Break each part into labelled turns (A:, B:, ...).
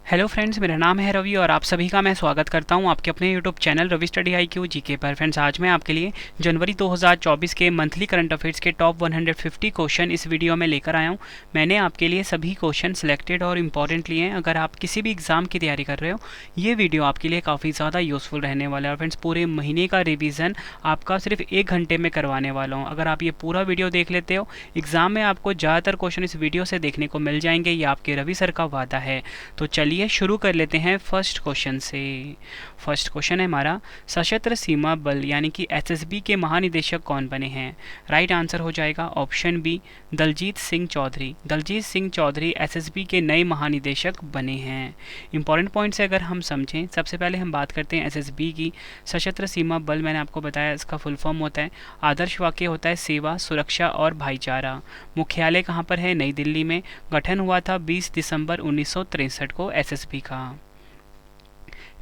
A: Hello friends, मेरा नाम है रवि और आप सभी का मैं स्वागत करता हूं आपके अपने YouTube channel Ravi study IQ GK पर। फ्रेंड्स, आज मैं आपके लिए जनवरी 2024 के मंथली करंट अफेयर्स के टॉप 150 क्वेश्चन इस वीडियो में लेकर आया हूं। मैंने आपके लिए सभी क्वेश्चन सिलेक्टेड और इम्पॉर्टेंट लिए हैं। अगर आप किसी भी एग्जाम की तैयारी कर रहे हो, ये वीडियो आपके लिए काफ़ी ज़्यादा यूज़फुल रहने वाला है। और फ्रेंड्स, पूरे महीने का रिविज़न आपका सिर्फ 1 घंटे में करवाने वाला हूँ। अगर आप ये पूरा वीडियो देख लेते हो, एग्जाम में आपको ज़्यादातर क्वेश्चन इस वीडियो से देखने को मिल जाएंगे। ये आपके रवि सर का वादा है। तो चलिए शुरू कर लेते हैं फर्स्ट क्वेश्चन से। फर्स्ट क्वेश्चन है हमारा, सशस्त्र सीमा बल यानी कि SSB के महानिदेशक कौन बने हैं? राइट आंसर हो जाएगा option B, Daljeet Singh Chaudhary. Daljeet Singh Chaudhary SSB के नए महानिदेशक बने हैं। इंपॉर्टेंट पॉइंट से अगर हम समझें, सबसे पहले हम बात करते हैं SSB की। सशस्त्र सीमा बल, मैंने आपको बताया इसका फुल फॉर्म होता है, आदर्श वाक्य होता है सेवा, सुरक्षा और भाईचारा। मुख्यालय कहाँ पर है? नई दिल्ली में। गठन हुआ था 20 दिसंबर 1963 को SSB का।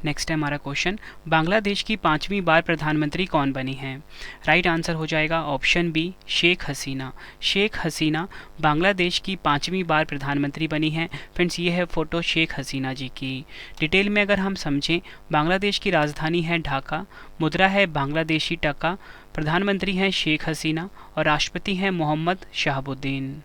A: नेक्स्ट है हमारा क्वेश्चन, बांग्लादेश की 5वीं बार प्रधानमंत्री कौन बनी हैं? राइट आंसर हो जाएगा ऑप्शन बी, शेख हसीना। शेख हसीना बांग्लादेश की 5वीं बार प्रधानमंत्री बनी हैं। फ्रेंड्स, ये है फोटो शेख हसीना जी की। डिटेल में अगर हम समझें, बांग्लादेश की राजधानी है ढाका, मुद्रा है बांग्लादेशी टका, प्रधानमंत्री हैं शेख हसीना और राष्ट्रपति हैं मोहम्मद शहाबुद्दीन।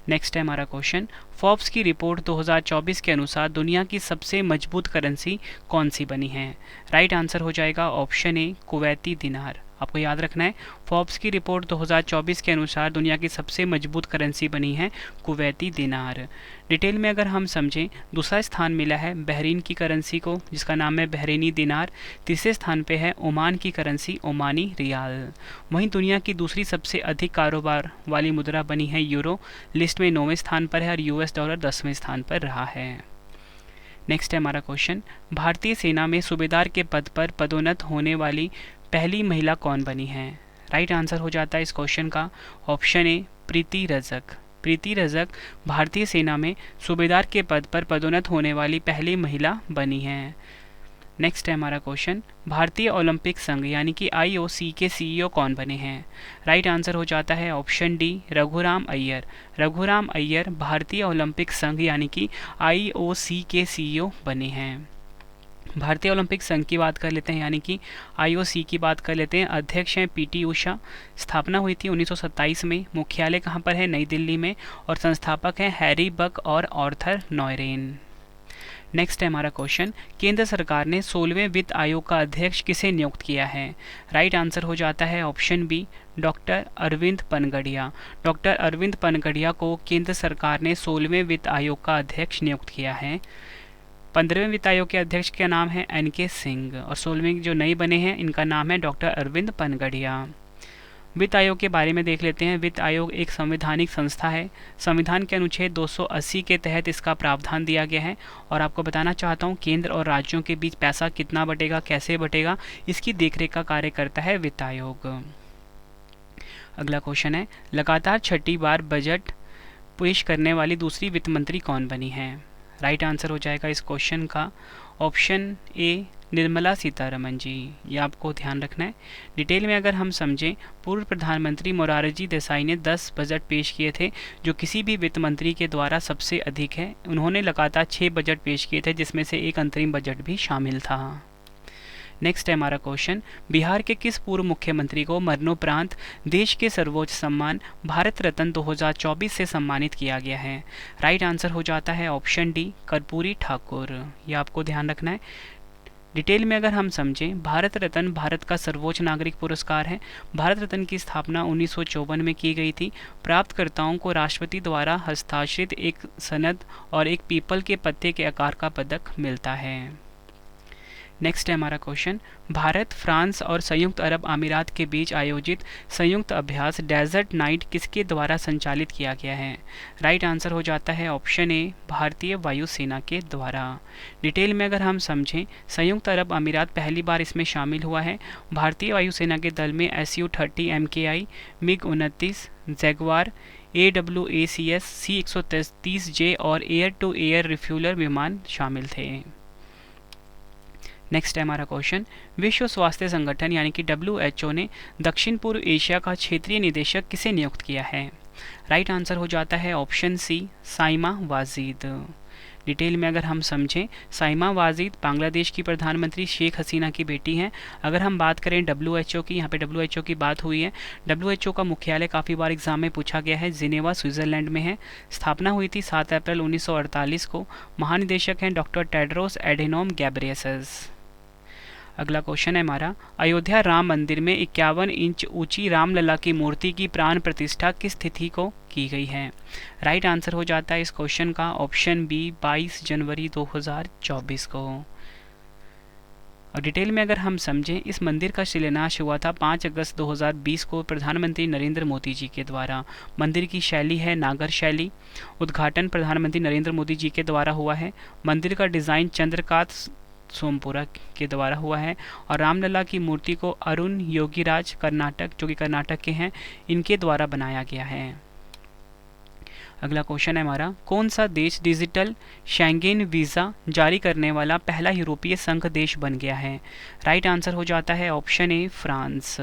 A: नेक्स्ट है हमारा क्वेश्चन, फोर्ब्स की रिपोर्ट 2024 के अनुसार दुनिया की सबसे मजबूत करेंसी कौन सी बनी है? राइट आंसर हो जाएगा ऑप्शन ए, कुवैती दिनार। आपको याद रखना है, फोर्ब्स की रिपोर्ट 2024 के अनुसार दुनिया की सबसे मजबूत करेंसी बनी है कुवैती दिनार। डिटेल में अगर हम समझें, दूसरा स्थान मिला है बहरीन की करेंसी को, जिसका नाम है बहरीनी दिनार। तीसरे स्थान पे है ओमान की करेंसी, ओमानी रियाल। वहीं दुनिया की दूसरी सबसे अधिक कारोबार वाली मुद्रा बनी है यूरो, लिस्ट में 9वें स्थान पर है और US डॉलर 10वें स्थान पर रहा है। नेक्स्ट है हमारा क्वेश्चन, भारतीय सेना में सूबेदार के पद पर पदोन्नत होने वाली पहली महिला कौन बनी है? राइट आंसर हो जाता है इस क्वेश्चन का ऑप्शन ए, प्रीति रजक। प्रीति रजक भारतीय सेना में सूबेदार के पद पर पदोन्नत होने वाली पहली महिला बनी है। नेक्स्ट है हमारा क्वेश्चन, भारतीय ओलंपिक संघ यानी कि IOC के CEO कौन बने हैं? राइट आंसर हो जाता है ऑप्शन डी, रघुराम अय्यर। रघुराम अय्यर भारतीय ओलंपिक संघ यानी कि IOC के CEO बने हैं। भारतीय ओलंपिक संघ की बात कर लेते हैं यानी कि IOC की बात कर लेते हैं। अध्यक्ष हैं PT उषा। स्थापना हुई थी 1927 में। मुख्यालय कहाँ पर है? नई दिल्ली में। और संस्थापक हैं हैरी बक और आर्थर नॉयरेन। नेक्स्ट है हमारा क्वेश्चन, केंद्र सरकार ने 16वें वित्त आयोग का अध्यक्ष किसे नियुक्त किया है? राइट आंसर हो जाता है option B, doctor Arvind Panagariya. Doctor Arvind Panagariya को केंद्र सरकार ने 16वें वित्त आयोग का अध्यक्ष नियुक्त किया है। 15वें वित्त आयोग के अध्यक्ष का नाम है NK सिंह और 16वें जो नए बने हैं इनका नाम है डॉक्टर अरविंद पनगड़िया। वित्त आयोग के बारे में देख लेते हैं। वित्त आयोग एक संवैधानिक संस्था है। संविधान के अनुच्छेद 280 के तहत इसका प्रावधान दिया गया है। और आपको बताना चाहता हूँ, केंद्र और राज्यों के बीच पैसा कितना बटेगा, कैसे बटेगा, इसकी देखरेख का कार्य करता है वित्त आयोग। अगला क्वेश्चन है, लगातार 6ठी बार बजट पेश करने वाली दूसरी वित्त मंत्री कौन बनी है? राइट आंसर हो जाएगा इस क्वेश्चन का ऑप्शन ए, निर्मला सीतारमन जी। ये आपको ध्यान रखना है। डिटेल में अगर हम समझें, पूर्व प्रधानमंत्री मोरारजी देसाई ने 10 बजट पेश किए थे, जो किसी भी वित्त मंत्री के द्वारा सबसे अधिक है। उन्होंने लगातार 6 बजट पेश किए थे, जिसमें से एक अंतरिम बजट भी शामिल था। नेक्स्ट है हमारा क्वेश्चन, बिहार के किस पूर्व मुख्यमंत्री को मरणोपरांत देश के सर्वोच्च सम्मान भारत रत्न 2024 से सम्मानित किया गया है? राइट आंसर हो जाता है ऑप्शन डी, कर्पूरी ठाकुर। ये आपको ध्यान रखना है। डिटेल में अगर हम समझें, भारत रत्न भारत का सर्वोच्च नागरिक पुरस्कार है। भारत रत्न की स्थापना 1954 में की गई थी। प्राप्तकर्ताओं को राष्ट्रपति द्वारा हस्ताक्षरित एक सनद और एक पीपल के पत्ते के आकार का पदक मिलता है। नेक्स्ट है हमारा क्वेश्चन, भारत, फ्रांस और संयुक्त अरब अमीरात के बीच आयोजित संयुक्त अभ्यास डेजर्ट नाइट किसके द्वारा संचालित किया गया है? राइट आंसर हो जाता है ऑप्शन ए, भारतीय वायुसेना के द्वारा। डिटेल में अगर हम समझें, संयुक्त अरब अमीरात पहली बार इसमें शामिल हुआ है। भारतीय वायुसेना के दल में Su-30 MKI, MiG-29, Jaguar, AWACS C-130J और एयर टू एयर रिफ्यूलर विमान शामिल थे। नेक्स्ट है हमारा क्वेश्चन, विश्व स्वास्थ्य संगठन यानी कि WHO ने दक्षिण पूर्व एशिया का क्षेत्रीय निदेशक किसे नियुक्त किया है? राइट आंसर हो जाता है option C, Saima Wajid. Detail में अगर हम समझें, साइमा वाजिद बांग्लादेश की प्रधानमंत्री शेख हसीना की बेटी हैं। अगर हम बात करें WHO की, यहाँ पे WHO की बात हुई है। WHO का मुख्यालय काफ़ी बार एग्जाम में पूछा गया है, जिनेवा स्विट्जरलैंड में है। स्थापना हुई थी 7 अप्रैल 1948 को। महानिदेशक हैं डॉक्टर टेड्रोस एडेनोम गैब्रियेसस। अगला क्वेश्चन है हमारा, अयोध्या राम मंदिर में 51 इंच ऊंची रामलला की मूर्ति की प्राण प्रतिष्ठा किस तिथि को की गई है? राइट आंसर हो जाता है इस क्वेश्चन का ऑप्शन बी 22 जनवरी 2024 को। और डिटेल में अगर हम समझें, इस मंदिर का शिलान्यास हुआ था 5 अगस्त 2020 को प्रधानमंत्री नरेंद्र मोदी जी के द्वारा। मंदिर की शैली है नागर शैली। उद्घाटन प्रधानमंत्री नरेंद्र मोदी जी के द्वारा हुआ है। मंदिर का डिज़ाइन चंद्रकांत सोमपुरा के द्वारा हुआ है। और रामलला की मूर्ति को अरुण योगीराज कर्नाटक, जो कि कर्नाटक के हैं, इनके द्वारा बनाया गया है। अगला क्वेश्चन है हमारा, कौन सा देश डिजिटल शेंगेन वीज़ा जारी करने वाला पहला यूरोपीय संघ देश बन गया है? राइट आंसर हो जाता है option A France.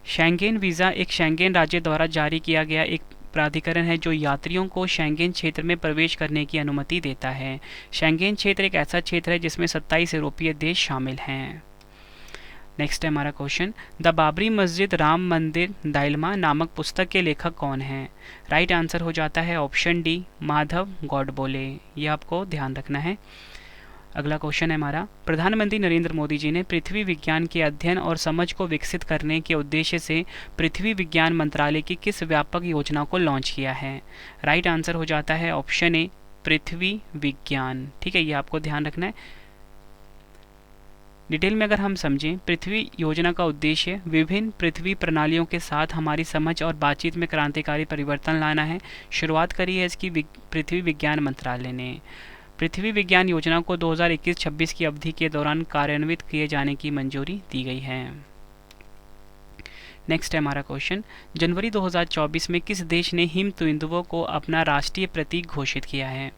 A: Schengen visa एक शेंगेन राज्य द्वारा जारी किया गया एक प्राधिकरण है जो यात्रियों को शेंगेन क्षेत्र में प्रवेश करने की अनुमति देता है। शेंगेन क्षेत्र एक ऐसा क्षेत्र है जिसमें 27 यूरोपीय देश शामिल हैं। नेक्स्ट है हमारा क्वेश्चन, द बाबरी मस्जिद राम मंदिर दाइलमा नामक पुस्तक के लेखक कौन हैं? राइट आंसर हो जाता है ऑप्शन डी माधव गॉडबोले। ये आपको ध्यान रखना है। अगला क्वेश्चन है हमारा, प्रधानमंत्री नरेंद्र मोदी जी ने पृथ्वी विज्ञान के अध्ययन और समझ को विकसित करने के उद्देश्य से पृथ्वी विज्ञान मंत्रालय की किस व्यापक योजना को लॉन्च किया है? राइट आंसर हो जाता है ऑप्शन ए पृथ्वी विज्ञान। ठीक है, ये आपको ध्यान रखना है। डिटेल में अगर हम समझें, पृथ्वी योजना का उद्देश्य विभिन्न पृथ्वी प्रणालियों के साथ हमारी समझ और बातचीत में क्रांतिकारी परिवर्तन लाना है। शुरुआत करी है इसकी पृथ्वी विज्ञान मंत्रालय ने। पृथ्वी विज्ञान योजना को 2021-26 की अवधि के दौरान कार्यान्वित किए जाने की मंजूरी दी गई है। नेक्स्ट है हमारा क्वेश्चन, जनवरी 2024 में किस देश ने हिम तेंदुओं को अपना राष्ट्रीय प्रतीक घोषित किया है?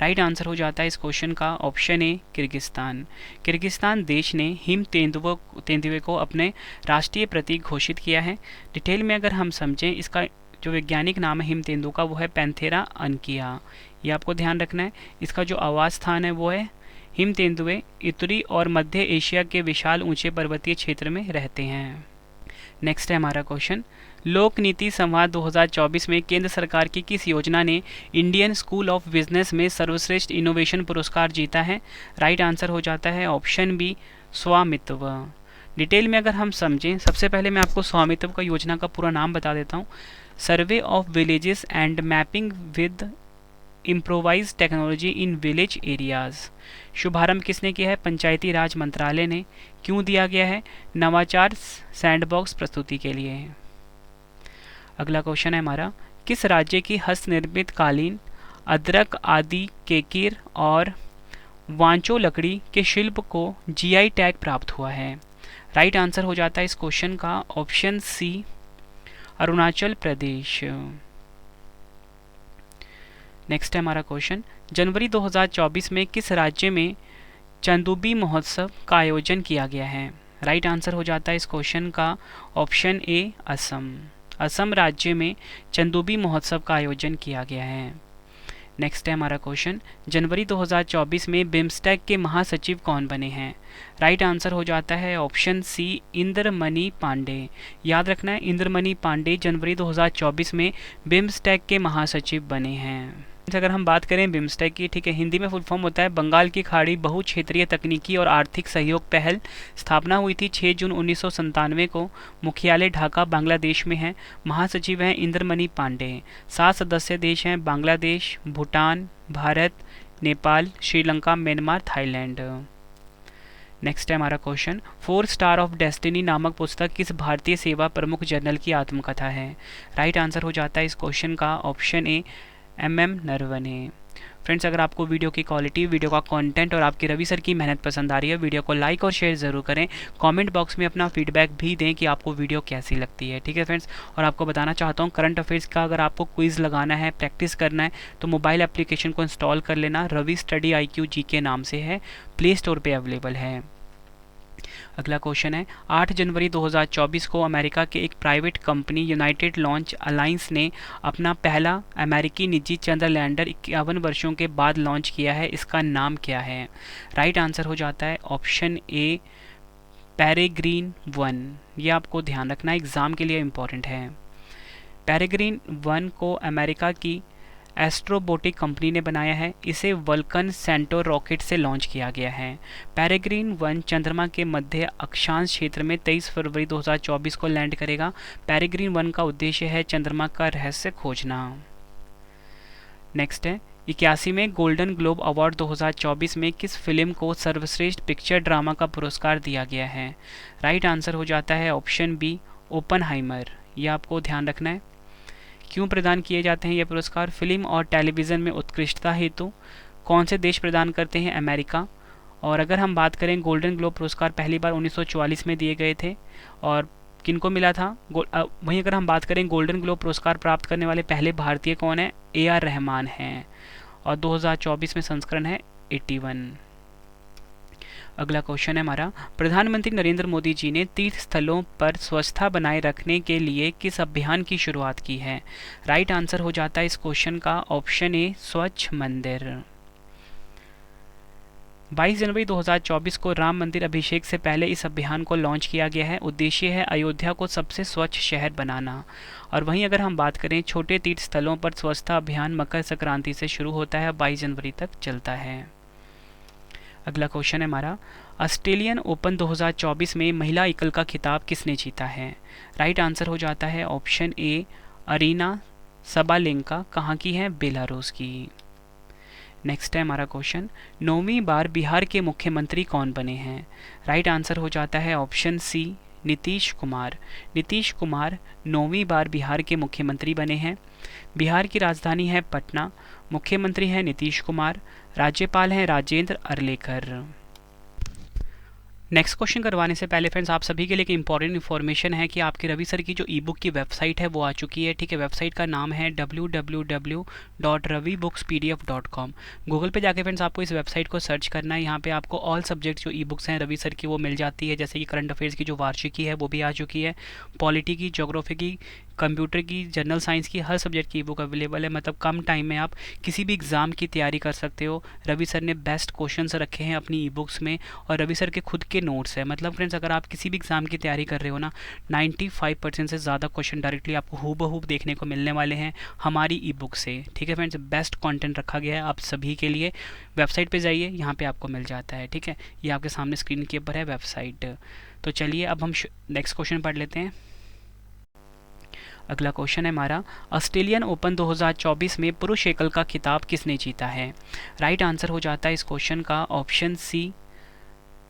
A: राइट आंसर हो जाता है इस क्वेश्चन का ऑप्शन ए किर्गिस्तान। किर्गिस्तान देश ने हिम तेंदुए को अपने राष्ट्रीय प्रतीक घोषित किया है। डिटेल में अगर हम समझें, इसका जो वैज्ञानिक नाम है हिम तेंदुआ का वो है पैंथेरा अनकिया। ये आपको ध्यान रखना है। इसका जो आवास स्थान है वो है हिम तेंदुए उत्तरी और मध्य एशिया के विशाल ऊंचे पर्वतीय क्षेत्र में रहते हैं। नेक्स्ट है हमारा क्वेश्चन, लोक नीति संवाद 2024 में केंद्र सरकार की किस योजना ने इंडियन स्कूल ऑफ बिजनेस में सर्वश्रेष्ठ इनोवेशन पुरस्कार जीता है? राइट आंसर हो जाता है ऑप्शन बी स्वामित्व। डिटेल में अगर हम समझें, सबसे पहले मैं आपको स्वामित्व का योजना का पूरा नाम बता देता हूँ। Survey of villages and mapping with improvise technology in village areas. शुभारंभ किसने किया है? पंचायती राज मंत्रालय ने। क्यों दिया गया है? नवाचार सैंडबॉक्स प्रस्तुति के लिए। अगला क्वेश्चन है हमारा, किस राज्य की हस्तनिर्मित कालीन, अदरक आदि केकिर और वांचो लकड़ी के शिल्प को GI टैग प्राप्त हुआ है? राइट आंसर हो जाता है इस क्वेश्चन का ऑप्शन सी अरुणाचल प्रदेश। नेक्स्ट है हमारा क्वेश्चन, जनवरी 2024 में किस राज्य में चंदूबी महोत्सव का आयोजन किया गया है? राइट आंसर हो जाता है इस क्वेश्चन का ऑप्शन ए असम। असम राज्य में चंदूबी महोत्सव का आयोजन किया गया है। नेक्स्ट है हमारा क्वेश्चन, जनवरी 2024 में बिम्स्टेक के महासचिव कौन बने हैं? राइट आंसर हो जाता है ऑप्शन सी इंद्रमणि पांडे। याद रखना है, इंद्रमणि पांडे जनवरी 2024 में बिम्स्टेक के महासचिव बने हैं। अगर हम बात करें बिम्स्टेक की, ठीक है, हिंदी में फुल फॉर्म होता है बंगाल की खाड़ी बहु क्षेत्रीय तकनीकी और आर्थिक सहयोग पहल। स्थापना हुई थी 6 जून 1997 को। मुख्यालय ढाका बांग्लादेश में है। महासचिव हैं इंद्रमणि पांडे। 7 सदस्य देश हैं Bangladesh, Bhutan, Bharat, Nepal, Sri Lanka, Myanmar, Thailand. Next है हमारा क्वेश्चन, 4 स्टार ऑफ डेस्टिनी नामक पुस्तक किस भारतीय सेवा प्रमुख जनरल की आत्मकथा है? राइट आंसर हो जाता है इस क्वेश्चन का ऑप्शन ए MM नरवणे। फ्रेंड्स, अगर आपको वीडियो की क्वालिटी, वीडियो का कंटेंट और आपकी रवि सर की मेहनत पसंद आ रही है, वीडियो को लाइक और शेयर ज़रूर करें। कमेंट बॉक्स में अपना फीडबैक भी दें कि आपको वीडियो कैसी लगती है। ठीक है फ्रेंड्स, और आपको बताना चाहता हूँ करंट अफेयर्स का अगर आपको क्विज़ लगाना है, प्रैक्टिस करना है, तो मोबाइल एप्लीकेशन को इंस्टॉल कर लेना। रवि स्टडी IQ GK नाम से है, प्ले स्टोर पर अवेलेबल है। अगला क्वेश्चन है 8 जनवरी 2024 को अमेरिका के एक private company United launch alliance ने अपना पहला अमेरिकी निजी चंद्र लैंडर 51 वर्षों के बाद लॉन्च किया है। इसका नाम क्या है? राइट आंसर हो जाता है ऑप्शन ए पेरेग्रीन 1। ये आपको ध्यान रखना, एग्जाम के लिए इम्पोर्टेंट है। पेरेग्रीन 1 को अमेरिका की एस्ट्रोबोटिक कंपनी ने बनाया है। इसे वल्कन सेंटोर रॉकेट से लॉन्च किया गया है। पेरेग्रीन 1 चंद्रमा के मध्य अक्षांश क्षेत्र में 23 फरवरी 2024 को लैंड करेगा। पेरेग्रीन 1 का उद्देश्य है चंद्रमा का रहस्य खोजना। नेक्स्ट है 81वें गोल्डन ग्लोब अवार्ड 2024 में किस फिल्म को सर्वश्रेष्ठ पिक्चर ड्रामा का पुरस्कार दिया गया है? राइट आंसर हो जाता है ऑप्शन बी ओपनहाइमर। यह आपको ध्यान रखना है। क्यों प्रदान किए जाते हैं ये पुरस्कार? फिल्म और टेलीविज़न में उत्कृष्टता हेतु। कौन से देश प्रदान करते हैं? अमेरिका। और अगर हम बात करें गोल्डन ग्लोब पुरस्कार पहली बार 1944 में दिए गए थे और किनको मिला था? वहीं अगर हम बात करें गोल्डन ग्लोब पुरस्कार प्राप्त करने वाले पहले भारतीय कौन है? AR रहमान हैं और 2024 में संस्करण है 81। अगला क्वेश्चन है हमारा, प्रधानमंत्री नरेंद्र मोदी जी ने तीर्थ स्थलों पर स्वच्छता बनाए रखने के लिए किस अभियान की शुरुआत की है? राइट आंसर हो जाता है इस क्वेश्चन का ऑप्शन ए स्वच्छ मंदिर। 22 जनवरी 2024 को राम मंदिर अभिषेक से पहले इस अभियान को लॉन्च किया गया है। उद्देश्य है अयोध्या को सबसे स्वच्छ शहर बनाना। और वहीं अगर हम बात करें छोटे तीर्थ स्थलों पर स्वच्छता अभियान मकर संक्रांति से शुरू होता है, 22 जनवरी तक चलता है। अगला क्वेश्चन है हमारा, ऑस्ट्रेलियन ओपन 2024 में महिला एकल का खिताब किसने जीता है? राइट आंसर हो जाता है ऑप्शन ए अरीना सबालेंका। कहाँ की है? बेलारूस की। नेक्स्ट है हमारा क्वेश्चन, 9वीं बार बिहार के मुख्यमंत्री कौन बने हैं? राइट आंसर हो जाता है ऑप्शन सी नीतीश कुमार। नीतीश कुमार 9वीं बार बिहार के मुख्यमंत्री बने हैं। बिहार की राजधानी है पटना। मुख्यमंत्री हैं नीतीश कुमार। राज्यपाल हैं राजेंद्र अरलेकर। नेक्स्ट क्वेश्चन करवाने से पहले फ्रेंड्स आप सभी के लिए एक इंपॉर्टेंट इन्फॉर्मेशन है कि आपके रवि सर की जो ई बुक की वेबसाइट है वो आ चुकी है। ठीक है, वेबसाइट का नाम है www.ravibooks.pdf.com। गूगल पे जाके फ्रेंड्स आपको इस वेबसाइट को सर्च करना है। यहाँ पे आपको ऑल सब्जेक्ट जो ई बुक्स हैं रवि सर की वो मिल जाती है, जैसे कि करंट अफेयर्स की जो वार्षिकी है वो भी आ चुकी है, पॉलिटी की, ज्योग्राफी की, कंप्यूटर की, जनरल साइंस की, हर सब्जेक्ट की ई बुक अवेलेबल है। मतलब कम टाइम में आप किसी भी एग्ज़ाम की तैयारी कर सकते हो। रवि सर ने बेस्ट क्वेश्चंस रखे हैं अपनी ई बुक्स में और रवि सर के खुद के नोट्स है। मतलब फ्रेंड्स अगर आप किसी भी एग्ज़ाम की तैयारी कर रहे हो ना, 95% से ज़्यादा क्वेश्चन डायरेक्टली आपको हूबहू देखने को मिलने वाले हैं हमारी ई बुक से। ठीक है फ्रेंड्स, बेस्ट कंटेंट रखा गया है आप सभी के लिए। वेबसाइट पे जाइए, यहाँ पे आपको मिल जाता है। ठीक है, ये आपके सामने स्क्रीन के ऊपर है वेबसाइट। तो चलिए अब हम नेक्स्ट क्वेश्चन पढ़ लेते हैं। अगला क्वेश्चन है हमारा, ऑस्ट्रेलियन ओपन 2024 में पुरुष एकल का खिताब किसने जीता है? राइट आंसर हो जाता है इस क्वेश्चन का ऑप्शन सी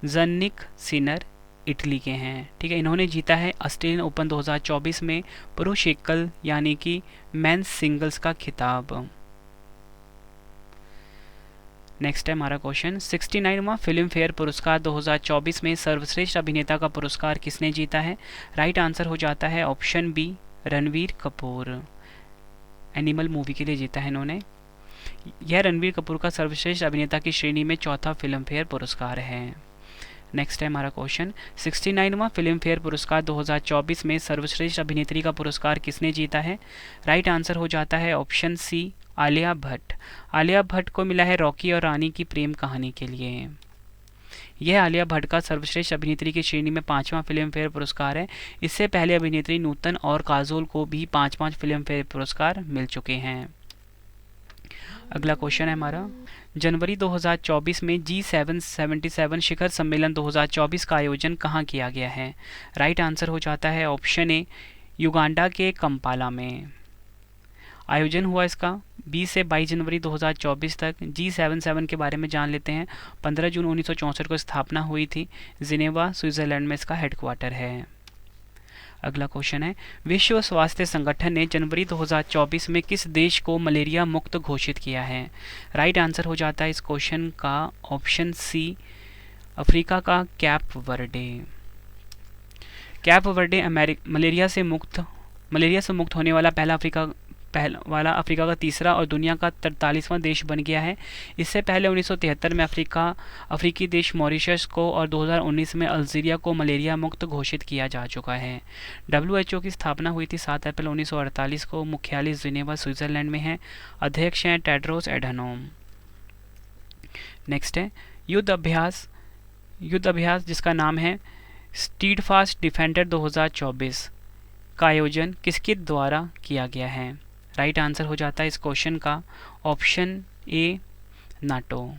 A: ज़निक सिनर, इटली के हैं। ठीक है, इन्होंने जीता है ऑस्ट्रेलियन ओपन 2024 में पुरुष एकल यानी कि मेंस सिंगल्स का खिताब। नेक्स्ट है हमारा क्वेश्चन, 69वां फिल्म फेयर पुरस्कार 2024 में सर्वश्रेष्ठ अभिनेता का पुरस्कार किसने जीता है? राइट आंसर हो जाता है option B Ranbir Kapoor. Animal movie के लिए जीता है इन्होंने। यह रणवीर कपूर का सर्वश्रेष्ठ अभिनेता की श्रेणी में चौथा फिल्म फेयर पुरस्कार है। नेक्स्ट है हमारा क्वेश्चन, 69वां फिल्म फेयर पुरस्कार 2024 में सर्वश्रेष्ठ अभिनेत्री का पुरस्कार किसने जीता है? राइट आंसर हो जाता है ऑप्शन सी आलिया भट्ट। आलिया भट्ट को मिला है रॉकी और रानी की प्रेम कहानी के लिए। यह आलिया भट्ट का सर्वश्रेष्ठ अभिनेत्री की श्रेणी में 5वां फिल्म फेयर पुरस्कार है। इससे पहले अभिनेत्री नूतन और काजोल को भी 5 फिल्म फेयर पुरस्कार मिल चुके हैं। अगला क्वेश्चन है हमारा, जनवरी 2024 में G777 शिखर सम्मेलन 2024 का आयोजन कहाँ किया गया है? राइट आंसर हो जाता है ऑप्शन ए युगांडा के कंपाला में। आयोजन हुआ इसका 20 से 22 जनवरी 2024 तक। G77 के बारे में जान लेते हैं। 15 जून 1964 को स्थापना हुई थी। जिनेवा स्विट्ज़रलैंड में इसका हेडक्वार्टर है। अगला क्वेश्चन है, विश्व स्वास्थ्य संगठन ने जनवरी 2024 में किस देश को मलेरिया मुक्त घोषित किया है? राइट आंसर हो जाता है इस क्वेश्चन का ऑप्शन सी अफ्रीका का cap Verde. Cap Verde malaria से मुक्त होने वाला पहला वाला अफ्रीका का तीसरा और दुनिया का 43वां देश बन गया है। इससे पहले 1973 में अफ्रीकी देश मॉरिशस को और 2019 में अल्जीरिया को मलेरिया मुक्त घोषित किया जा चुका है। WHO की स्थापना हुई थी 7 अप्रैल 1948 को। मुख्यालय जिनेवा स्विट्जरलैंड में है। अध्यक्ष हैं टेड्रोस एडहानोम। नेक्स्ट है युद्ध अभ्यास जिसका नाम है स्टीडफास्ट डिफेंडर 2024 का आयोजन किसके द्वारा किया गया है? राइट आंसर हो जाता है इस क्वेश्चन का ऑप्शन ए, नाटो।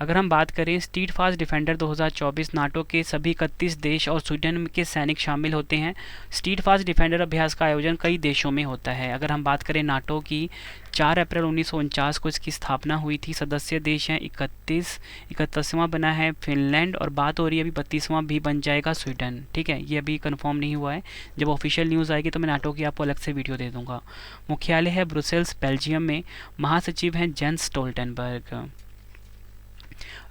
A: अगर हम बात करें स्टीडफास्ट डिफेंडर 2024, नाटो के सभी 31 देश और स्वीडन के सैनिक शामिल होते हैं। स्टीडफास्ट डिफेंडर अभ्यास का आयोजन कई देशों में होता है। अगर हम बात करें नाटो की, 4 अप्रैल 1949 को इसकी स्थापना हुई थी। सदस्य देश हैं 31वां बना है फिनलैंड, और बात हो रही है अभी 32वां भी बन जाएगा स्वीडन। ठीक है, ये अभी कंफर्म नहीं हुआ है। जब ऑफिशियल न्यूज़ आएगी तो मैं नाटो की आपको अलग से वीडियो दे दूंगा। मुख्यालय है ब्रुसेल्स, बेल्जियम में। महासचिव हैं जेंस स्टोल्टनबर्ग।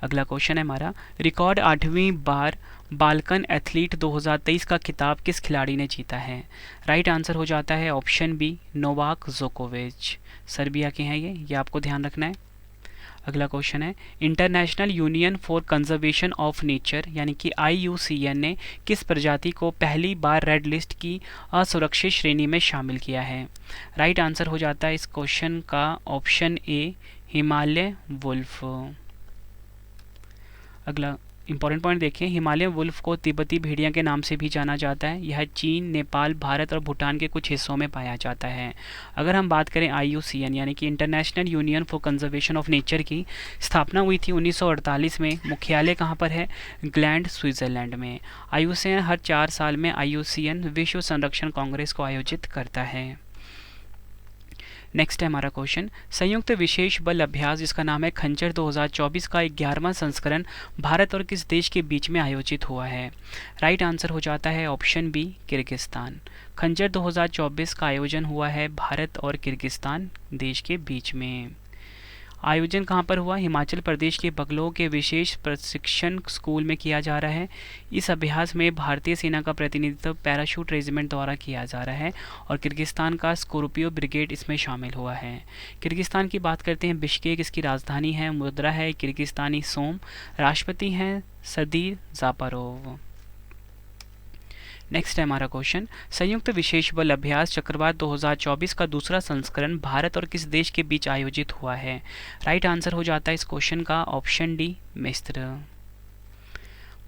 A: अगला क्वेश्चन है हमारा, रिकॉर्ड 8वीं बार बाल्कन एथलीट 2023 का खिताब किस खिलाड़ी ने जीता है? राइट आंसर हो जाता है ऑप्शन बी, नोवाक जोकोविच। सर्बिया के हैं ये आपको ध्यान रखना है। अगला क्वेश्चन है, international union for conservation of nature यानी कि IUCN ने किस प्रजाति को पहली बार रेड लिस्ट की असुरक्षित श्रेणी में शामिल किया है? राइट आंसर हो जाता है इस क्वेश्चन का ऑप्शन ए, हिमालय वुल्फ। अगला इंपॉर्टेंट पॉइंट देखिए, हिमालय वुल्फ को तिब्बती भेड़िया के नाम से भी जाना जाता है। यह चीन, नेपाल, भारत और भूटान के कुछ हिस्सों में पाया जाता है। अगर हम बात करें IUCN यानी कि international union for conservation of nature की स्थापना हुई थी 1948 में। मुख्यालय कहाँ पर है? ग्लैंड, स्विट्जरलैंड में। IUCN हर 4 साल में IUCN विश्व संरक्षण कांग्रेस को आयोजित करता है। नेक्स्ट है हमारा क्वेश्चन, संयुक्त विशेष बल अभ्यास जिसका नाम है खंजर 2024 का 11वां संस्करण भारत और किस देश के बीच में आयोजित हुआ है? राइट आंसर हो जाता है ऑप्शन बी, किर्गिस्तान। खंजर 2024 का आयोजन हुआ है भारत और किर्गिस्तान देश के बीच में। आयोजन कहाँ पर हुआ? हिमाचल प्रदेश के बगलों के विशेष प्रशिक्षण स्कूल में किया जा रहा है। इस अभ्यास में भारतीय सेना का प्रतिनिधित्व पैराशूट रेजिमेंट द्वारा किया जा रहा है और किर्गिस्तान का स्कॉर्पियो ब्रिगेड इसमें शामिल हुआ है। किर्गिस्तान की बात करते हैं, बिश्केक इसकी राजधानी है। मुद्रा है किर्गिस्तानी सोम। राष्ट्रपति हैं सदीर जापारोव। नेक्स्ट है हमारा क्वेश्चन, संयुक्त विशेष बल अभ्यास चक्रवात 2024 का दूसरा संस्करण भारत और किस देश के बीच आयोजित हुआ है? राइट आंसर हो जाता है इस क्वेश्चन का ऑप्शन डी, मिस्र।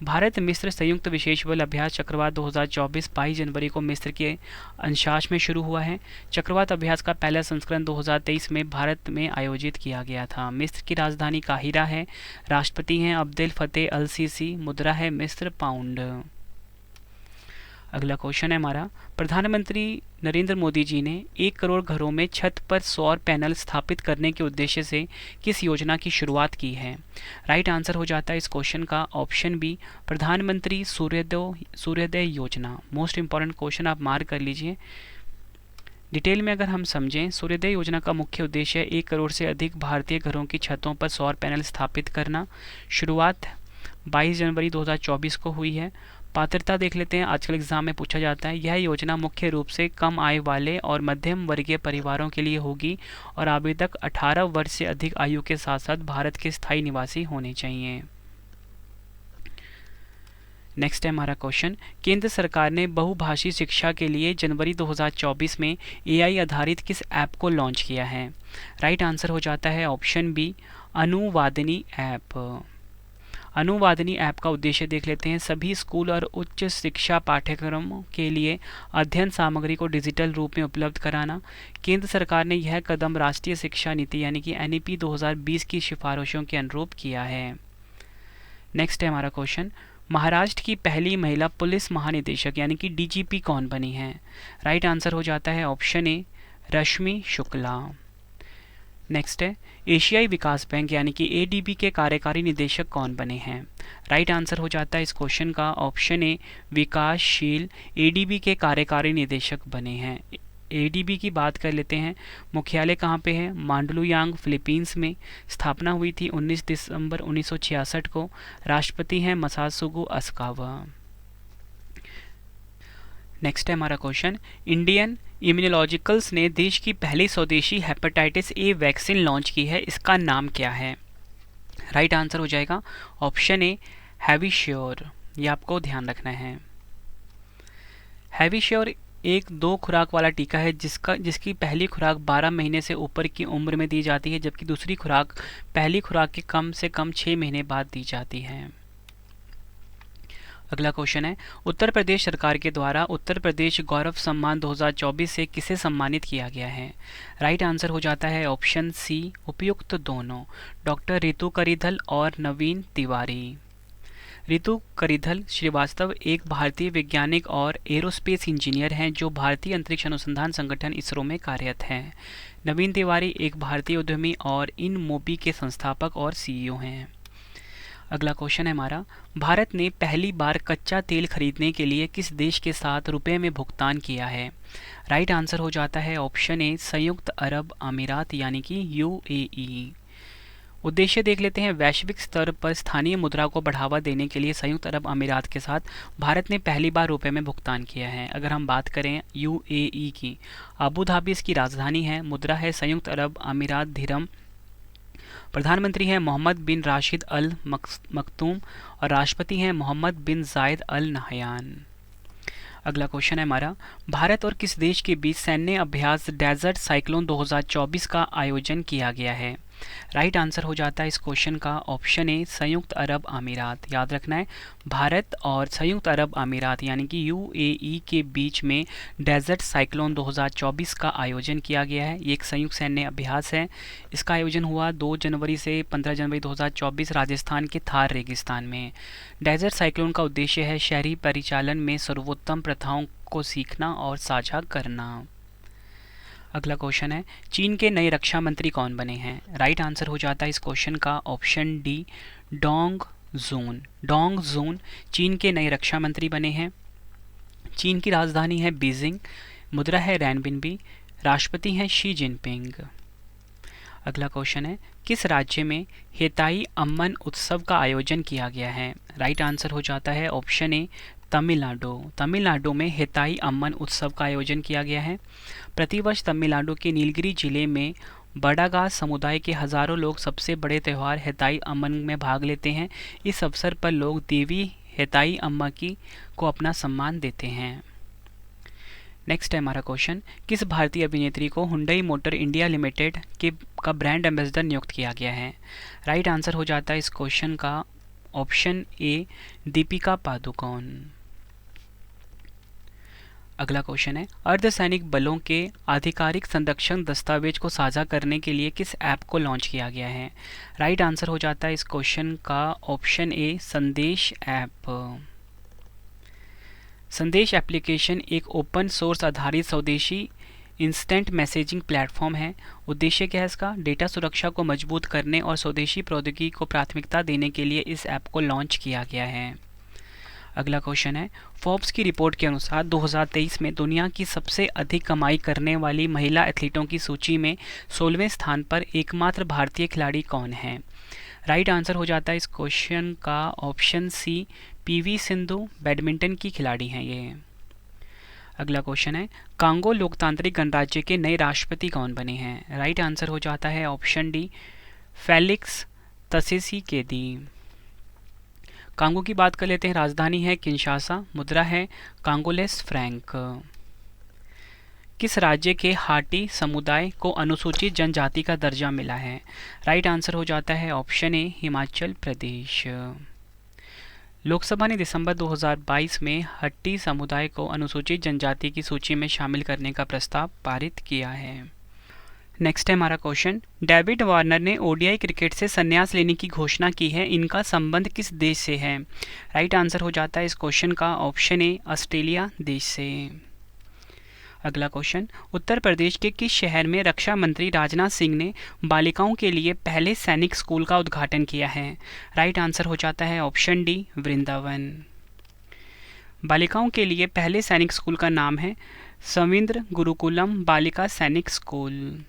A: भारत मिस्र संयुक्त विशेष बल अभ्यास चक्रवात 2024 22 जनवरी को मिस्र के अंशाश में शुरू हुआ है। चक्रवात अभ्यास का पहला संस्करण 2023 में भारत में आयोजित किया गया था। मिस्र की राजधानी काहिरा है। राष्ट्रपति हैं अब्देल फतेह अल सीसी। मुद्रा है मिस्र पाउंड। अगला क्वेश्चन है हमारा, प्रधानमंत्री नरेंद्र मोदी जी ने 1 करोड़ घरों में छत पर सौर पैनल स्थापित करने के उद्देश्य से किस योजना की शुरुआत की है? राइट आंसर हो जाता है इस क्वेश्चन का ऑप्शन बी, प्रधानमंत्री सूर्योदय योजना। मोस्ट इंपॉर्टेंट क्वेश्चन आप मार्क कर लीजिए। डिटेल में अगर हम समझें, सूर्योदय योजना का मुख्य उद्देश्य 1 करोड़ से अधिक भारतीय घरों की छतों पर सौर पैनल स्थापित करना। शुरुआत 22 जनवरी 2024 को हुई है। पात्रता देख लेते हैं, आजकल एग्जाम में पूछा जाता है। यह योजना मुख्य रूप से कम आय वाले और मध्यम वर्गीय परिवारों के लिए होगी और आवेदक 18 वर्ष से अधिक आयु के साथ साथ भारत के स्थायी निवासी होने चाहिए। नेक्स्ट है हमारा क्वेश्चन, केंद्र सरकार ने बहुभाषी शिक्षा के लिए जनवरी 2024 में AI आधारित किस ऐप को लॉन्च किया है? राइट आंसर हो जाता है ऑप्शन बी, अनुवादिनी ऐप। अनुवादिनी ऐप का उद्देश्य देख लेते हैं, सभी स्कूल और उच्च शिक्षा पाठ्यक्रमों के लिए अध्ययन सामग्री को डिजिटल रूप में उपलब्ध कराना। केंद्र सरकार ने यह कदम राष्ट्रीय शिक्षा नीति यानी कि NEP 2020 की सिफारिशों के अनुरूप किया है। नेक्स्ट है हमारा क्वेश्चन, महाराष्ट्र की पहली महिला पुलिस महानिदेशक यानी कि DGP कौन बनी है? राइट आंसर हो जाता है option A, Rashmi Shukla. Next है, एशियाई विकास बैंक यानी कि ADB के कार्यकारी निदेशक कौन बने हैं? राइट आंसर हो जाता है इस क्वेश्चन का ऑप्शन ए, विकासशील ADB के कार्यकारी निदेशक बने हैं। ADB की बात कर लेते हैं, मुख्यालय कहाँ पे है? मांडलुयांग, फिलीपींस में। स्थापना हुई थी 19 दिसंबर 1966 को। राष्ट्रपति हैं मसात्सुगु असाकावा। नेक्स्ट है हमारा क्वेश्चन, इंडियन इम्यूनोलॉजिकल्स ने देश की पहली स्वदेशी हेपेटाइटिस ए वैक्सीन लॉन्च की है, इसका नाम क्या है? राइट आंसर हो जाएगा ऑप्शन ए हैविश्योर, ये आपको ध्यान रखना है। हैविश्योर एक 2 खुराक वाला टीका है जिसकी पहली खुराक 12 महीने से ऊपर की उम्र में दी जाती है, जबकि दूसरी खुराक पहली खुराक के कम से कम 6 महीने बाद दी जाती है। अगला क्वेश्चन है, उत्तर प्रदेश सरकार के द्वारा उत्तर प्रदेश गौरव सम्मान 2024 से किसे सम्मानित किया गया है? राइट आंसर हो जाता है ऑप्शन सी उपयुक्त दोनों, डॉक्टर रितु करिधल और नवीन तिवारी। रितु करिधल श्रीवास्तव एक भारतीय वैज्ञानिक और एरोस्पेस इंजीनियर हैं जो भारतीय अंतरिक्ष अनुसंधान संगठन इसरो में कार्यरत हैं। नवीन तिवारी एक भारतीय उद्यमी और इन मोबी के संस्थापक और सीईओ हैं। अगला क्वेश्चन है हमारा, भारत ने पहली बार कच्चा तेल खरीदने के लिए किस देश के साथ रुपए में भुगतान किया है? राइट आंसर हो जाता है ऑप्शन ए संयुक्त अरब अमीरात यानी कि यूएई। उद्देश्य देख लेते हैं, वैश्विक स्तर पर स्थानीय मुद्रा को बढ़ावा देने के लिए संयुक्त अरब अमीरात के साथ भारत ने पहली बार रुपए में भुगतान किया है। अगर हम बात करें यूएई की, अबू धाबी इसकी राजधानी है, मुद्रा है संयुक्त अरब अमीरात दिरहम, प्रधानमंत्री हैं मोहम्मद बिन राशिद अल मखतूम और राष्ट्रपति हैं मोहम्मद बिन जायद अल नहयान। अगला क्वेश्चन है हमारा, भारत और किस देश के बीच सैन्य अभ्यास डेजर्ट साइक्लोन 2024 का आयोजन किया गया है? राइट आंसर हो जाता है इस क्वेश्चन का ऑप्शन ए संयुक्त अरब अमीरात। याद रखना है, भारत और संयुक्त अरब अमीरात यानी कि यूएई के बीच में डेजर्ट साइक्लोन 2024 का आयोजन किया गया है। ये एक संयुक्त सैन्य अभ्यास है। इसका आयोजन हुआ 2 जनवरी से 15 जनवरी 2024 राजस्थान के थार रेगिस्तान में। डेजर्ट साइक्लोन का उद्देश्य है शहरी परिचालन में सर्वोत्तम प्रथाओं को सीखना और साझा करना। अगला क्वेश्चन है, चीन के नए रक्षा मंत्री कौन बने हैं? राइट आंसर हो जाता है इस क्वेश्चन का ऑप्शन डी डोंग जून। डोंग जून चीन के नए रक्षा मंत्री बने हैं। चीन की राजधानी है बीजिंग, मुद्रा है रैनबिनबी, राष्ट्रपति हैं शी जिनपिंग। अगला क्वेश्चन है, किस राज्य में हेताई अम्मन उत्सव का आयोजन किया गया है? राइट आंसर हो जाता है ऑप्शन ए तमिलनाडु। तमिलनाडु में हेताई अम्मन उत्सव का आयोजन किया गया है। प्रतिवर्ष तमिलनाडु के नीलगिरी जिले में बड़ागा समुदाय के हजारों लोग सबसे बड़े त्यौहार हेताई अम्मन में भाग लेते हैं। इस अवसर पर लोग देवी हेताई अम्मा को अपना सम्मान देते हैं। नेक्स्ट है हमारा क्वेश्चन, किस भारतीय अभिनेत्री को हुंडई मोटर इंडिया लिमिटेड का ब्रांड एम्बेसडर नियुक्त किया गया है? राइट आंसर हो जाता है इस क्वेश्चन का ऑप्शन ए दीपिका पादुकोण। अगला क्वेश्चन है, अर्धसैनिक बलों के आधिकारिक संरक्षण दस्तावेज को साझा करने के लिए किस ऐप को लॉन्च किया गया है? राइट आंसर हो जाता है इस क्वेश्चन का ऑप्शन ए संदेश ऐप। संदेश एप्लीकेशन एक ओपन सोर्स आधारित स्वदेशी इंस्टेंट मैसेजिंग प्लेटफॉर्म है। उद्देश्य क्या है इसका? डेटा सुरक्षा को मजबूत करने और स्वदेशी प्रौद्योगिकी को प्राथमिकता देने के लिए इस ऐप को लॉन्च किया गया है। अगला क्वेश्चन है, फोर्ब्स की रिपोर्ट के अनुसार 2023 में दुनिया की सबसे अधिक कमाई करने वाली महिला एथलीटों की सूची में 16वें स्थान पर एकमात्र भारतीय खिलाड़ी कौन है? राइट आंसर हो जाता है इस क्वेश्चन का option C PV Sindhu, badminton की खिलाड़ी हैं ये। अगला क्वेश्चन है, कांगो लोकतांत्रिक गणराज्य के नए राष्ट्रपति कौन बने हैं? राइट आंसर हो जाता है ऑप्शन डी फेलिक्स त्सेसीकेदी। कांगो की बात कर लेते हैं, राजधानी है किंशासा, मुद्रा है कांगोलेस फ्रैंक। किस राज्य के हाटी समुदाय को अनुसूचित जनजाति का दर्जा मिला है? राइट आंसर हो जाता है ऑप्शन ए हिमाचल प्रदेश। लोकसभा ने दिसंबर 2022 में हट्टी समुदाय को अनुसूचित जनजाति की सूची में शामिल करने का प्रस्ताव पारित किया है। नेक्स्ट है हमारा क्वेश्चन, डेविड वार्नर ने ओडीआई क्रिकेट से संन्यास लेने की घोषणा की है, इनका संबंध किस देश से है? राइट आंसर हो जाता है इस क्वेश्चन का ऑप्शन ए ऑस्ट्रेलिया देश से। अगला क्वेश्चन, उत्तर प्रदेश के किस शहर में रक्षा मंत्री राजनाथ सिंह ने बालिकाओं के लिए पहले सैनिक स्कूल का उद्घाटन किया है? राइट आंसर हो जाता है ऑप्शन डी वृंदावन। बालिकाओं के लिए पहले सैनिक स्कूल का नाम है सविंद्र गुरुकुलम बालिका सैनिक स्कूल।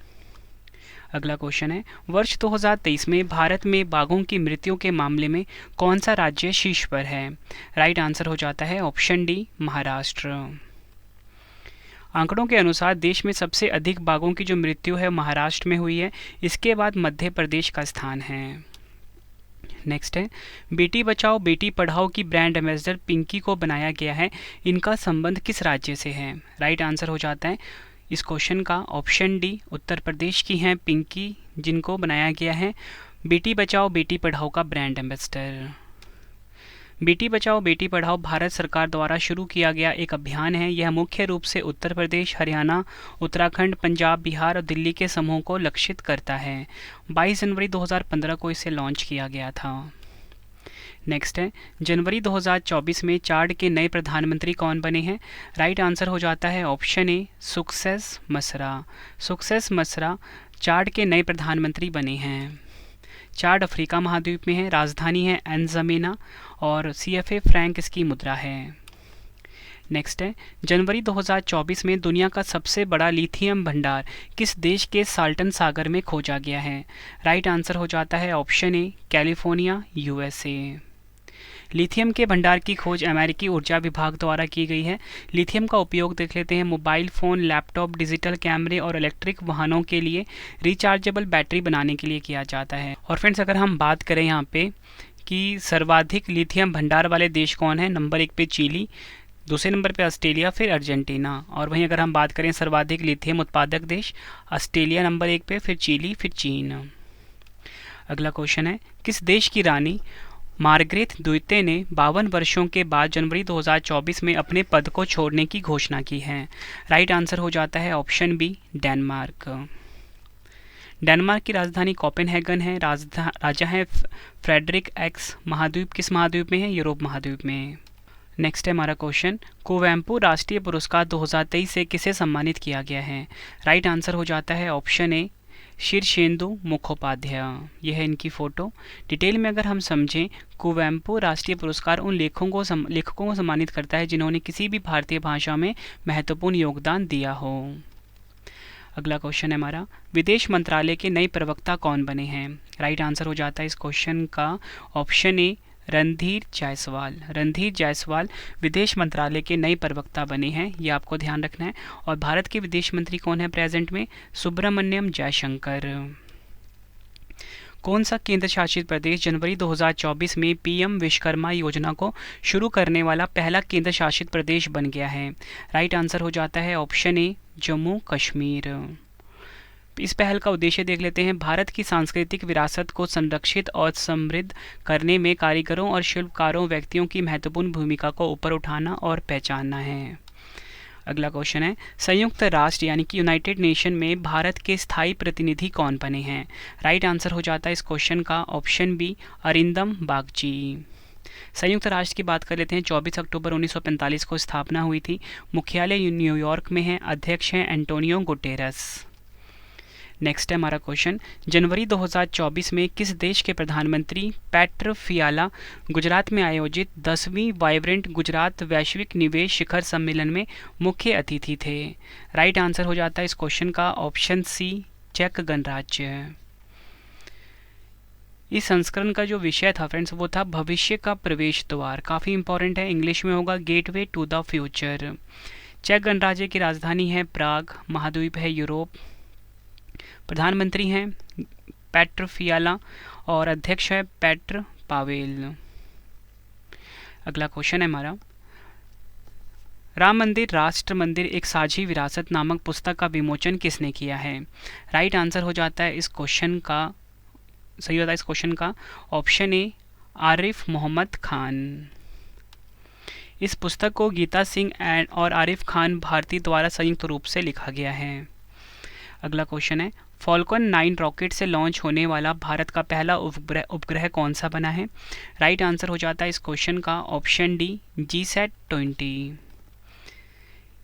A: अगला क्वेश्चन है, वर्ष 2023 में भारत में बाघों की मृत्यु के मामले में कौन सा राज्य शीर्ष पर है? राइट आंसर हो जाता है ऑप्शन डी महाराष्ट्र। आंकड़ों के अनुसार देश में सबसे अधिक बाघों की जो मृत्यु है महाराष्ट्र में हुई है, इसके बाद मध्य प्रदेश का स्थान है। नेक्स्ट है, बेटी बचाओ बेटी पढ़ाओ की ब्रांड एम्बेसडर पिंकी को बनाया गया है, इनका संबंध किस राज्य से है? राइट आंसर हो जाता है इस क्वेश्चन का ऑप्शन डी, उत्तर प्रदेश की हैं पिंकी, जिनको बनाया गया है बेटी बचाओ बेटी पढ़ाओ का ब्रांड एम्बेसडर। बेटी बचाओ बेटी पढ़ाओ भारत सरकार द्वारा शुरू किया गया एक अभियान है। यह मुख्य रूप से उत्तर प्रदेश, हरियाणा, उत्तराखंड, पंजाब, बिहार और दिल्ली के समूह को लक्षित करता है। 22 जनवरी 2015 को इसे लॉन्च किया गया था। नेक्स्ट है, जनवरी 2024 में चाड के नए प्रधानमंत्री कौन बने हैं? राइट आंसर हो जाता है ऑप्शन ए, सक्सेस मसरा। सक्सेस मसरा चाड के नए प्रधानमंत्री बने हैं। चाड अफ्रीका महाद्वीप में है, राजधानी है एनजमेना और CFA फ्रैंक इसकी मुद्रा है। नेक्स्ट है, जनवरी 2024 में दुनिया का सबसे बड़ा लिथियम भंडार किस देश के साल्टन सागर में खोजा गया है? राइट आंसर हो जाता है option A, California, USA। Lithium के भंडार की खोज अमेरिकी ऊर्जा विभाग द्वारा की गई है। लिथियम का उपयोग देख लेते हैं मोबाइल फ़ोन, लैपटॉप, डिजिटल कैमरे और इलेक्ट्रिक वाहनों के लिए रिचार्जेबल बैटरी बनाने के लिए किया जाता है। और फ्रेंड्स, अगर हम बात करें यहाँ पे कि सर्वाधिक लिथियम भंडार वाले देश कौन है, नंबर 1 पे चिली, दूसरे नंबर पे ऑस्ट्रेलिया, फिर अर्जेंटीना। और वहीं अगर हम बात करें सर्वाधिक लिथियम उत्पादक देश, ऑस्ट्रेलिया नंबर 1 पे, फिर चिली, फिर चीन। अगला क्वेश्चन है, किस देश की रानी मार्गरेट द्वितीय ने 52 वर्षों के बाद जनवरी 2024 में अपने पद को छोड़ने की घोषणा की है? राइट आंसर हो जाता है ऑप्शन बी, डेनमार्क। डेनमार्क की राजधानी कोपेनहेगन है। राजा है फ्रेडरिक एक्स। महाद्वीप किस महाद्वीप में है? यूरोप महाद्वीप में। नेक्स्ट है हमारा क्वेश्चन, कुवेम्पु राष्ट्रीय पुरस्कार 2023 से किसे सम्मानित किया गया है? राइट आंसर हो जाता है ऑप्शन ए, शीर्षेंदु मुखोपाध्याय। यह है इनकी फ़ोटो। डिटेल में अगर हम समझें, कुवेम्पु राष्ट्रीय पुरस्कार उन लेखकों को सम्मानित करता है जिन्होंने किसी भी भारतीय भाषा में महत्वपूर्ण योगदान दिया हो। अगला क्वेश्चन है हमारा, विदेश मंत्रालय के नए प्रवक्ता कौन बने हैं? राइट आंसर हो जाता है इस क्वेश्चन का ऑप्शन ए, रणधीर जायसवाल। रणधीर जायसवाल विदेश मंत्रालय के नए प्रवक्ता बने हैं, ये आपको ध्यान रखना है। और भारत के विदेश मंत्री कौन है प्रेजेंट में? सुब्रमण्यम जयशंकर। कौन सा केंद्र शासित प्रदेश जनवरी 2024 में PM विश्वकर्मा योजना को शुरू करने वाला पहला केंद्र शासित प्रदेश बन गया है? राइट आंसर हो जाता है ऑप्शन ए, जम्मू कश्मीर। इस पहल का उद्देश्य देख लेते हैं, भारत की सांस्कृतिक विरासत को संरक्षित और समृद्ध करने में कारीगरों और शिल्पकारों व्यक्तियों की महत्वपूर्ण भूमिका को ऊपर उठाना और पहचानना है। अगला क्वेश्चन है, संयुक्त राष्ट्र यानी कि यूनाइटेड नेशन में भारत के स्थायी प्रतिनिधि कौन बने हैं? राइट आंसर हो जाता है इस क्वेश्चन का ऑप्शन बी, अरिंदम बागची। संयुक्त राष्ट्र की बात कर लेते हैं, 24 अक्टूबर 1945 को स्थापना हुई थी। मुख्यालय न्यूयॉर्क में है। अध्यक्ष हैं एंटोनियो गुटेरस। नेक्स्ट है हमारा क्वेश्चन, जनवरी 2024 में किस देश के प्रधानमंत्री पेट्र फियाला गुजरात में आयोजित 10वीं वाइब्रेंट गुजरात वैश्विक निवेश शिखर सम्मेलन में मुख्य अतिथि थे? राइट आंसर हो जाता है इस क्वेश्चन का ऑप्शन सी, चेक गणराज्य। इस संस्करण का जो विषय था फ्रेंड्स, वो था भविष्य का प्रवेश द्वार। काफ़ी इंपॉर्टेंट है, इंग्लिश में होगा गेटवे टू द फ्यूचर। चेक गणराज्य की राजधानी है प्राग, महाद्वीप है यूरोप। प्रधानमंत्री हैं पेट्र फियाला और अध्यक्ष है पेट्र पावेल। अगला क्वेश्चन है हमारा, राम मंदिर राष्ट्र मंदिर एक साझी विरासत नामक पुस्तक का विमोचन किसने किया है? राइट आंसर हो जाता है इस क्वेश्चन का, सही होता है इस क्वेश्चन का ऑप्शन ए, आरिफ मोहम्मद खान। इस पुस्तक को गीता सिंह और आरिफ खान भारती द्वारा संयुक्त रूप से लिखा गया है। अगला क्वेश्चन है, फॉल्कन 9 रॉकेट से लॉन्च होने वाला भारत का पहला उपग्रह कौन सा बना है? राइट आंसर हो जाता है इस क्वेश्चन का ऑप्शन डी, GSAT-20।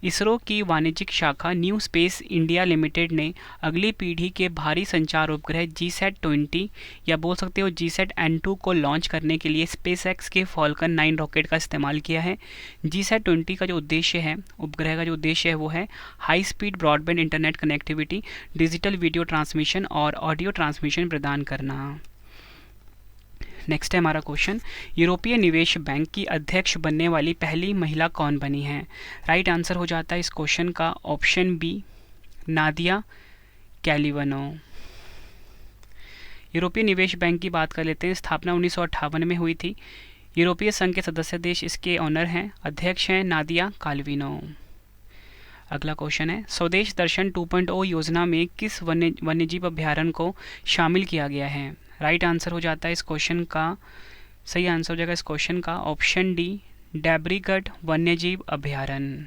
A: इसरो की वाणिज्यिक शाखा न्यू स्पेस इंडिया लिमिटेड ने अगली पीढ़ी के भारी संचार उपग्रह GSAT-20 या बोल सकते हो GSAT-N2 को लॉन्च करने के लिए स्पेसएक्स के फॉल्कन 9 रॉकेट का इस्तेमाल किया है। GSAT-20 का जो उद्देश्य है, उपग्रह का जो उद्देश्य है वो है high speed broadband internet connectivity, digital video transmission और ऑडियो ट्रांसमिशन प्रदान करना। नेक्स्ट है हमारा क्वेश्चन, यूरोपीय निवेश बैंक की अध्यक्ष बनने वाली पहली महिला कौन बनी है? राइट आंसर हो जाता है इस क्वेश्चन का ऑप्शन बी, नादिया कैलिवनो। यूरोपीय निवेश बैंक की बात कर लेते हैं। स्थापना 1958 में हुई थी। यूरोपीय संघ के सदस्य देश इसके ऑनर हैं, अध्यक्ष हैं नादिया काल्विनो। अगला क्वेश्चन है, स्वदेश दर्शन 2.0 योजना में किस वन्यजीव अभ्यारण्य को शामिल किया गया है? राइट आंसर हो जाता है इस क्वेश्चन का, सही आंसर हो जाएगा इस क्वेश्चन का ऑप्शन डी, डैब्रीगढ़ वन्यजीव अभ्यारण्य।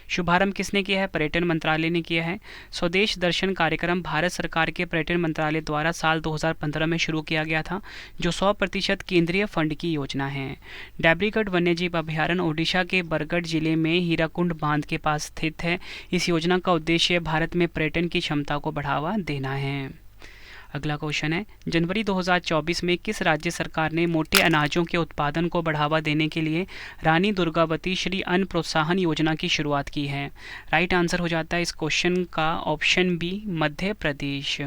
A: शुभारंभ किसने किया है? पर्यटन मंत्रालय ने किया है। स्वदेश दर्शन कार्यक्रम भारत सरकार के पर्यटन मंत्रालय द्वारा साल 2015 में शुरू किया गया था, जो 100% केंद्रीय फंड की योजना है। डैब्रीगढ़ वन्यजीव अभ्यारण्य ओडिशा के बरगढ़ जिले में हीराकुंड बांध के पास स्थित है। इस योजना का उद्देश्य भारत में पर्यटन की क्षमता को बढ़ावा देना है। अगला क्वेश्चन है, जनवरी 2024 में किस राज्य सरकार ने मोटे अनाजों के उत्पादन को बढ़ावा देने के लिए रानी दुर्गावती श्री अन्न प्रोत्साहन योजना की शुरुआत की है? राइट आंसर हो जाता है इस क्वेश्चन का ऑप्शन बी, मध्य प्रदेश।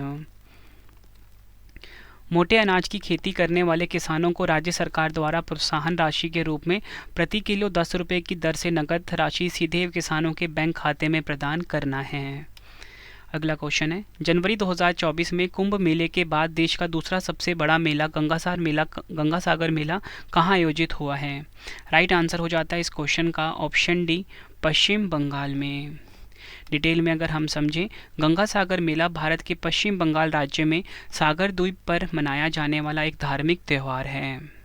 A: मोटे अनाज की खेती करने वाले किसानों को राज्य सरकार द्वारा प्रोत्साहन राशि के रूप में प्रति किलो 10 रुपये की दर से नकद राशि सीधे किसानों के बैंक खाते में प्रदान करना है। अगला क्वेश्चन है, जनवरी 2024 में कुंभ मेले के बाद देश का दूसरा सबसे बड़ा मेला गंगासागर मेला कहाँ आयोजित हुआ है? राइट आंसर हो जाता है इस क्वेश्चन का ऑप्शन डी, पश्चिम बंगाल में। डिटेल में अगर हम समझें, गंगासागर मेला भारत के पश्चिम बंगाल राज्य में सागर द्वीप पर मनाया जाने वाला एक धार्मिक त्यौहार है।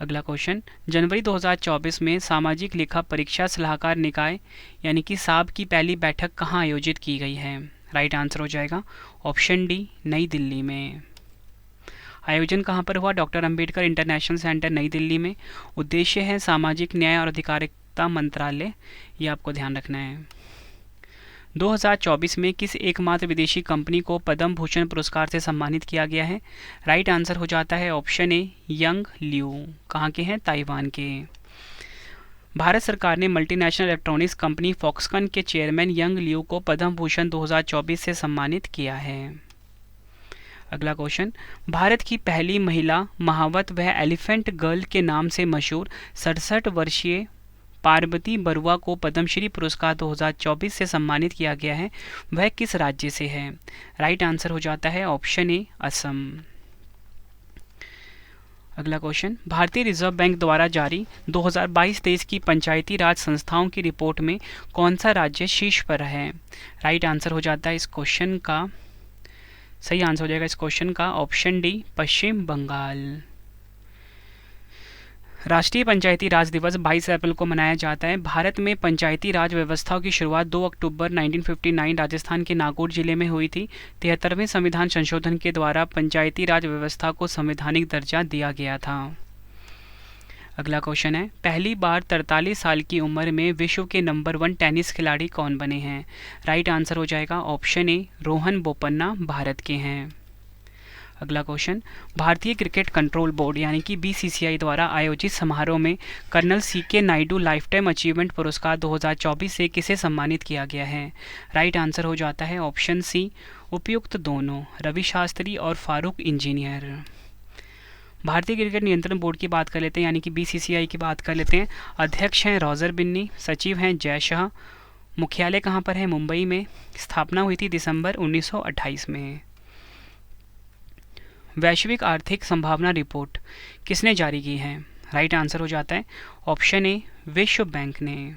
A: अगला क्वेश्चन, जनवरी 2024 में सामाजिक लेखा परीक्षा सलाहकार निकाय यानी कि साब की पहली बैठक कहाँ आयोजित की गई है? राइट आंसर हो जाएगा ऑप्शन डी, नई दिल्ली में। आयोजन कहाँ पर हुआ? डॉक्टर अंबेडकर इंटरनेशनल सेंटर, नई दिल्ली में। उद्देश्य है सामाजिक न्याय और अधिकारिता मंत्रालय, ये आपको ध्यान रखना है। 2024 में किस एकमात्र विदेशी कंपनी को पद्म भूषण पुरस्कार से सम्मानित किया गया है? राइट आंसर हो जाता है ऑप्शन ए, यंग लियू। कहाँ के हैं? ताइवान के। भारत सरकार ने मल्टीनेशनल इलेक्ट्रॉनिक्स कंपनी फॉक्सकन के चेयरमैन यंग लियू को पद्म भूषण 2024 से सम्मानित किया है। अगला क्वेश्चन, भारत की पहली महिला महावत व एलिफेंट गर्ल के नाम से मशहूर 67 वर्षीय पार्वती बरुआ को पद्मश्री पुरस्कार 2024 से सम्मानित किया गया है, वह किस राज्य से है? राइट आंसर हो जाता है ऑप्शन ए, असम। अगला क्वेश्चन, भारतीय रिजर्व बैंक द्वारा जारी 2022-23 की पंचायती राज संस्थाओं की रिपोर्ट में कौन सा राज्य शीर्ष पर है? राइट आंसर हो जाता है इस क्वेश्चन का, सही आंसर हो जाएगा इस क्वेश्चन का ऑप्शन डी, पश्चिम बंगाल। राष्ट्रीय पंचायती राज दिवस 22 अप्रैल को मनाया जाता है। भारत में पंचायती राज व्यवस्था की शुरुआत 2 अक्टूबर 1959 राजस्थान के नागौर जिले में हुई थी। 73वें संविधान संशोधन के द्वारा पंचायती राज व्यवस्था को संवैधानिक दर्जा दिया गया था। अगला क्वेश्चन है, पहली बार 43 साल की उम्र में विश्व के नंबर 1 टेनिस खिलाड़ी कौन बने हैं? राइट आंसर हो जाएगा ऑप्शन ए, रोहन बोपन्ना भारत के हैं। अगला क्वेश्चन, भारतीय क्रिकेट कंट्रोल बोर्ड यानी कि बीसीसीआई द्वारा आयोजित समारोह में colonel CK Naidu lifetime achievement पुरस्कार 2024 से किसे सम्मानित किया गया है? राइट आंसर हो जाता है ऑप्शन सी, उपयुक्त दोनों, रवि शास्त्री और फारूक इंजीनियर। भारतीय क्रिकेट नियंत्रण बोर्ड की बात कर लेते हैं यानी कि बीसीसीआई की बात कर लेते हैं। अध्यक्ष हैं रॉजर बिन्नी, सचिव हैं जय शाह। मुख्यालय कहाँ पर है? मुंबई में। स्थापना हुई थी दिसंबर 1928 में। वैश्विक आर्थिक संभावना रिपोर्ट किसने जारी की है? राइट आंसर हो जाता है ऑप्शन ए, विश्व बैंक ने।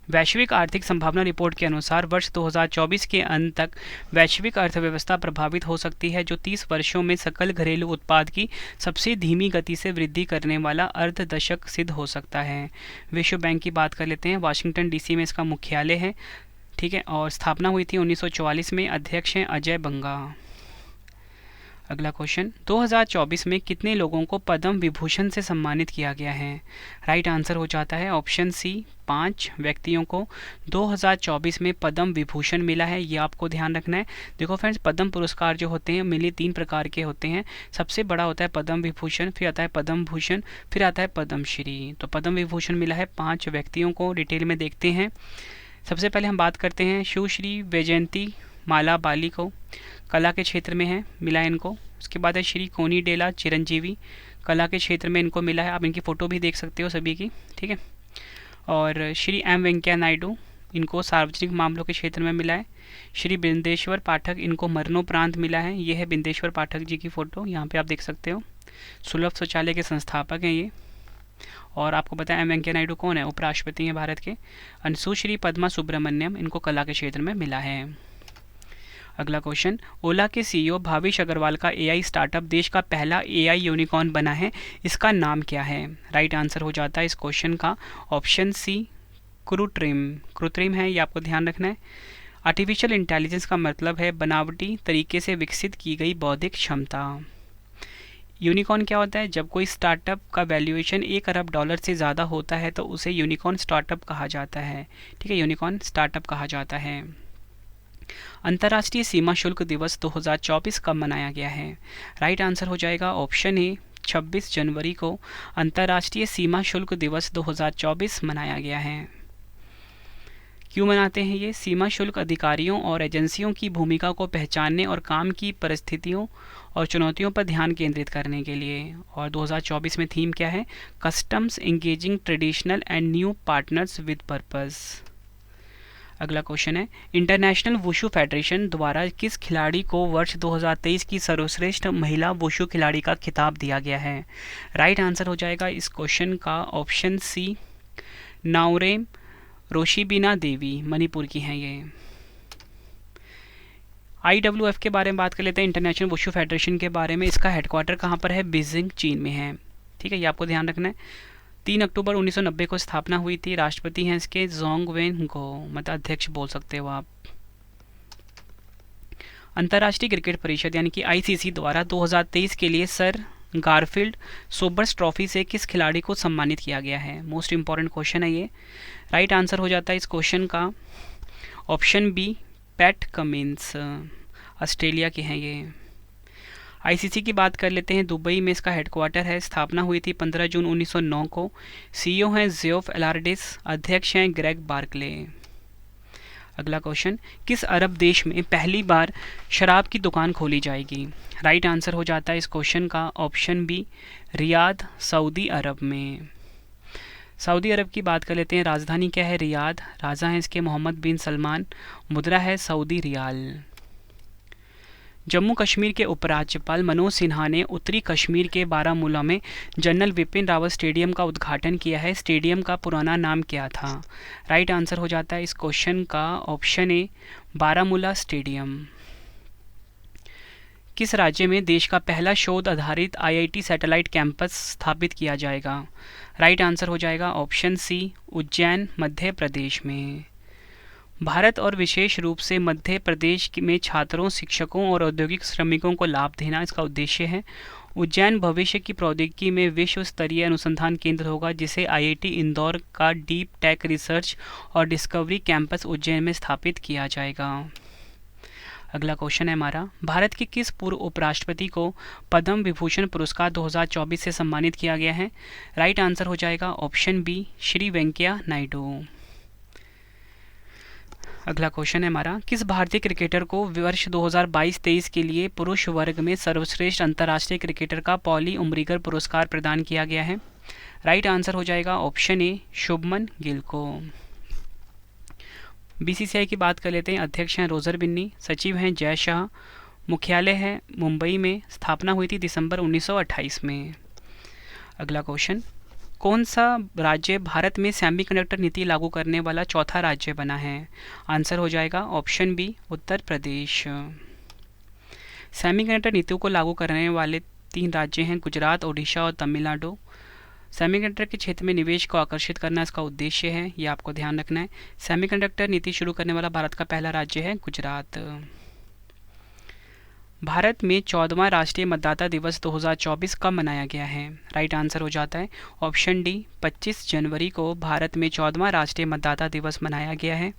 A: वैश्विक आर्थिक संभावना रिपोर्ट के अनुसार वर्ष 2024 के अंत तक वैश्विक अर्थव्यवस्था प्रभावित हो सकती है, जो 30 वर्षों में सकल घरेलू उत्पाद की सबसे धीमी गति से वृद्धि करने वाला अर्ध दशक सिद्ध हो सकता है। विश्व बैंक की बात कर लेते हैं। वाशिंगटन डीसी में इसका मुख्यालय है, ठीक है, और स्थापना हुई थी 1944 में। अध्यक्ष हैं अजय बंगा। अगला क्वेश्चन, 2024 में कितने लोगों को पद्म विभूषण से सम्मानित किया गया है? राइट आंसर हो जाता है ऑप्शन सी, 5 व्यक्तियों को 2024 में पद्म विभूषण मिला है। ये आपको ध्यान रखना है। देखो फ्रेंड्स, पद्म पुरस्कार जो होते हैं मिले 3 प्रकार के होते हैं। सबसे बड़ा होता है पद्म विभूषण, फिर आता है पद्म भूषण, फिर आता है पद्मश्री। तो पद्म विभूषण मिला है 5 व्यक्तियों को। डिटेल में देखते हैं। सबसे पहले हम बात करते हैं सुश्री वैजयंती माला बाली को। कला के क्षेत्र में है, मिला है इनको। उसके बाद है श्री कोनी डेला चिरंजीवी, कला के क्षेत्र में इनको मिला है। आप इनकी फ़ोटो भी देख सकते हो सभी की, ठीक है। और श्री एम वेंकैया नायडू, इनको सार्वजनिक मामलों के क्षेत्र में मिला है। श्री बिंदेश्वर पाठक, इनको मरणोपरांत मिला है। ये है बिंदेश्वर पाठक जी की फ़ोटो, यहाँ पे आप देख सकते हो। सुलभ शौचालय के संस्थापक हैं ये। और आपको पता है एम वेंकैया नायडू कौन है, उपराष्ट्रपति हैं भारत के। सुश्री पद्मा सुब्रमण्यम, इनको कला के क्षेत्र में मिला है। अगला क्वेश्चन, ओला के सीईओ भाविश अग्रवाल का एआई स्टार्टअप देश का पहला एआई यूनिकॉर्न बना है, इसका नाम क्या है? राइट आंसर हो जाता है इस क्वेश्चन का ऑप्शन सी, क्रूट्रिम। क्रूट्रिम है, ये आपको ध्यान रखना है। आर्टिफिशियल इंटेलिजेंस का मतलब है बनावटी तरीके से विकसित की गई बौद्धिक क्षमता। यूनिकॉर्न क्या होता है? जब कोई स्टार्टअप का वैल्यूएशन $1 अरब से ज़्यादा होता है तो उसे यूनिकॉर्न स्टार्टअप कहा जाता है, ठीक है, यूनिकॉर्न स्टार्टअप कहा जाता है। अंतर्राष्ट्रीय सीमा शुल्क दिवस 2024 कब मनाया गया है? राइट आंसर हो जाएगा ऑप्शन ए, 26 जनवरी को अंतर्राष्ट्रीय सीमा शुल्क दिवस 2024 मनाया गया है। क्यों मनाते हैं ये? सीमा शुल्क अधिकारियों और एजेंसियों की भूमिका को पहचानने और काम की परिस्थितियों और चुनौतियों पर ध्यान केंद्रित करने के लिए। और 2024 में थीम क्या है? Customs engaging traditional and new partners with purpose. अगला क्वेश्चन है, इंटरनेशनल वुशु फेडरेशन द्वारा किस खिलाड़ी को वर्ष 2023 की सर्वश्रेष्ठ महिला वुशु खिलाड़ी का खिताब दिया गया है? राइट आंसर हो जाएगा इस क्वेश्चन का ऑप्शन सी, नाओरेम रोशिबिना देवी, मणिपुर की हैं ये। IWF के बारे में बात कर लेते हैं, इंटरनेशनल वुशु फेडरेशन के बारे में। इसका हेडक्वार्टर कहाँ पर है? बीजिंग, चीन में है, ठीक है, ये आपको ध्यान रखना है। 3 अक्टूबर 1990 को स्थापना हुई थी। राष्ट्रपति हैं इसके जोंगवेन गो, मतलब अध्यक्ष बोल सकते हो आप। अंतर्राष्ट्रीय क्रिकेट परिषद यानी कि ICC द्वारा 2023 के लिए सर गारफील्ड सोबर्स ट्रॉफी से किस खिलाड़ी को सम्मानित किया गया है? मोस्ट इंपॉर्टेंट क्वेश्चन है ये। राइट आंसर हो जाता है इस क्वेश्चन का option B, Pat Cummins, Australia के हैं ये। ICC की बात कर लेते हैं, दुबई में इसका हेडक्वार्टर है। स्थापना हुई थी 15 जून 1909 को। CEO हैं जियोफ एलार्डिस, अध्यक्ष हैं ग्रेग बार्कले। अगला क्वेश्चन, किस अरब देश में पहली बार शराब की दुकान खोली जाएगी? राइट आंसर हो जाता है इस क्वेश्चन का ऑप्शन बी, रियाद, सऊदी अरब में। सऊदी अरब की बात कर लेते हैं, राजधानी क्या है? रियाद। राजा हैं इसके मोहम्मद बिन सलमान। मुद्रा है सऊदी रियाल। जम्मू कश्मीर के उपराज्यपाल मनोज सिन्हा ने उत्तरी कश्मीर के बारामूला में जनरल विपिन रावत स्टेडियम का उद्घाटन किया है। स्टेडियम का पुराना नाम क्या था? राइट आंसर हो जाता है इस क्वेश्चन का ऑप्शन ए, बारामूला स्टेडियम। किस राज्य में देश का पहला शोध आधारित IIT सैटेलाइट कैंपस स्थापित किया जाएगा? राइट आंसर हो जाएगा ऑप्शन सी, उज्जैन, मध्य प्रदेश में। भारत और विशेष रूप से मध्य प्रदेश में छात्रों, शिक्षकों और औद्योगिक श्रमिकों को लाभ देना इसका उद्देश्य है। उज्जैन भविष्य की प्रौद्योगिकी में विश्व स्तरीय अनुसंधान केंद्र होगा, जिसे IIT इंदौर का डीप टेक रिसर्च और डिस्कवरी कैंपस उज्जैन में स्थापित किया जाएगा। अगला क्वेश्चन है हमारा, भारत के किस पूर्व उपराष्ट्रपति को पद्म विभूषण पुरस्कार 2024 से सम्मानित किया गया है? राइट आंसर हो जाएगा ऑप्शन बी, श्री वेंकैया नायडू। अगला क्वेश्चन है हमारा, किस भारतीय क्रिकेटर को वर्ष 2022-23 के लिए पुरुष वर्ग में सर्वश्रेष्ठ अंतर्राष्ट्रीय क्रिकेटर का पॉली उमरीगर पुरस्कार प्रदान किया गया है? राइट आंसर हो जाएगा ऑप्शन ए, शुभमन गिल को। BCCI की बात कर लेते हैं, अध्यक्ष हैं रोजर बिन्नी, सचिव हैं जय शाह, मुख्यालय है मुंबई में, स्थापना हुई थी दिसंबर 1928 में। अगला क्वेश्चन, कौन सा राज्य भारत में सेमीकंडक्टर नीति लागू करने वाला चौथा राज्य बना है? आंसर हो जाएगा option B, Uttar Pradesh. Semiconductor नीतियों को लागू करने वाले 3 राज्य हैं गुजरात, ओडिशा और तमिलनाडु। सेमीकंडक्टर के क्षेत्र में निवेश को आकर्षित करना इसका उद्देश्य है, ये आपको ध्यान रखना है। सेमीकंडक्टर नीति शुरू करने वाला भारत का पहला राज्य है गुजरात। भारत में 14वां राष्ट्रीय मतदाता दिवस 2024 कब मनाया गया है? राइट आंसर हो जाता है ऑप्शन डी, 25 जनवरी को भारत में 14वां राष्ट्रीय मतदाता दिवस मनाया गया है।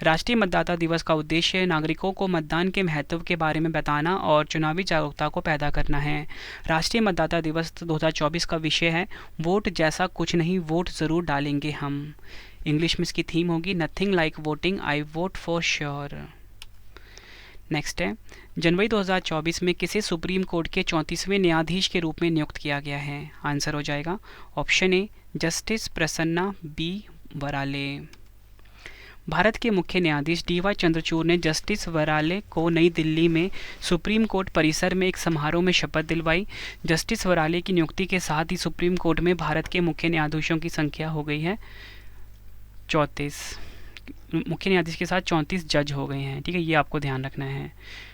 A: राष्ट्रीय मतदाता दिवस का उद्देश्य नागरिकों को मतदान के महत्व के बारे में बताना और चुनावी जागरूकता को पैदा करना है। राष्ट्रीय मतदाता दिवस 2024 का विषय है वोट जैसा कुछ नहीं, वोट ज़रूर डालेंगे हम। इंग्लिश में इसकी थीम होगी nothing like voting, I vote for sure. Next है, जनवरी 2024 में किसे सुप्रीम कोर्ट के 34वें न्यायाधीश के रूप में नियुक्त किया गया है? आंसर हो जाएगा option A justice Prasanna B Varale. Bharat के मुख्य न्यायाधीश डी.वाई. चंद्रचूड़ ने जस्टिस वराले को नई दिल्ली में सुप्रीम कोर्ट परिसर में एक समारोह में शपथ दिलवाई। जस्टिस वराले की नियुक्ति के साथ ही सुप्रीम कोर्ट में भारत के मुख्य न्यायाधीशों की संख्या हो गई है 34। मुख्य न्यायाधीश के साथ 34 जज हो गए हैं। ठीक है, ये आपको ध्यान रखना है।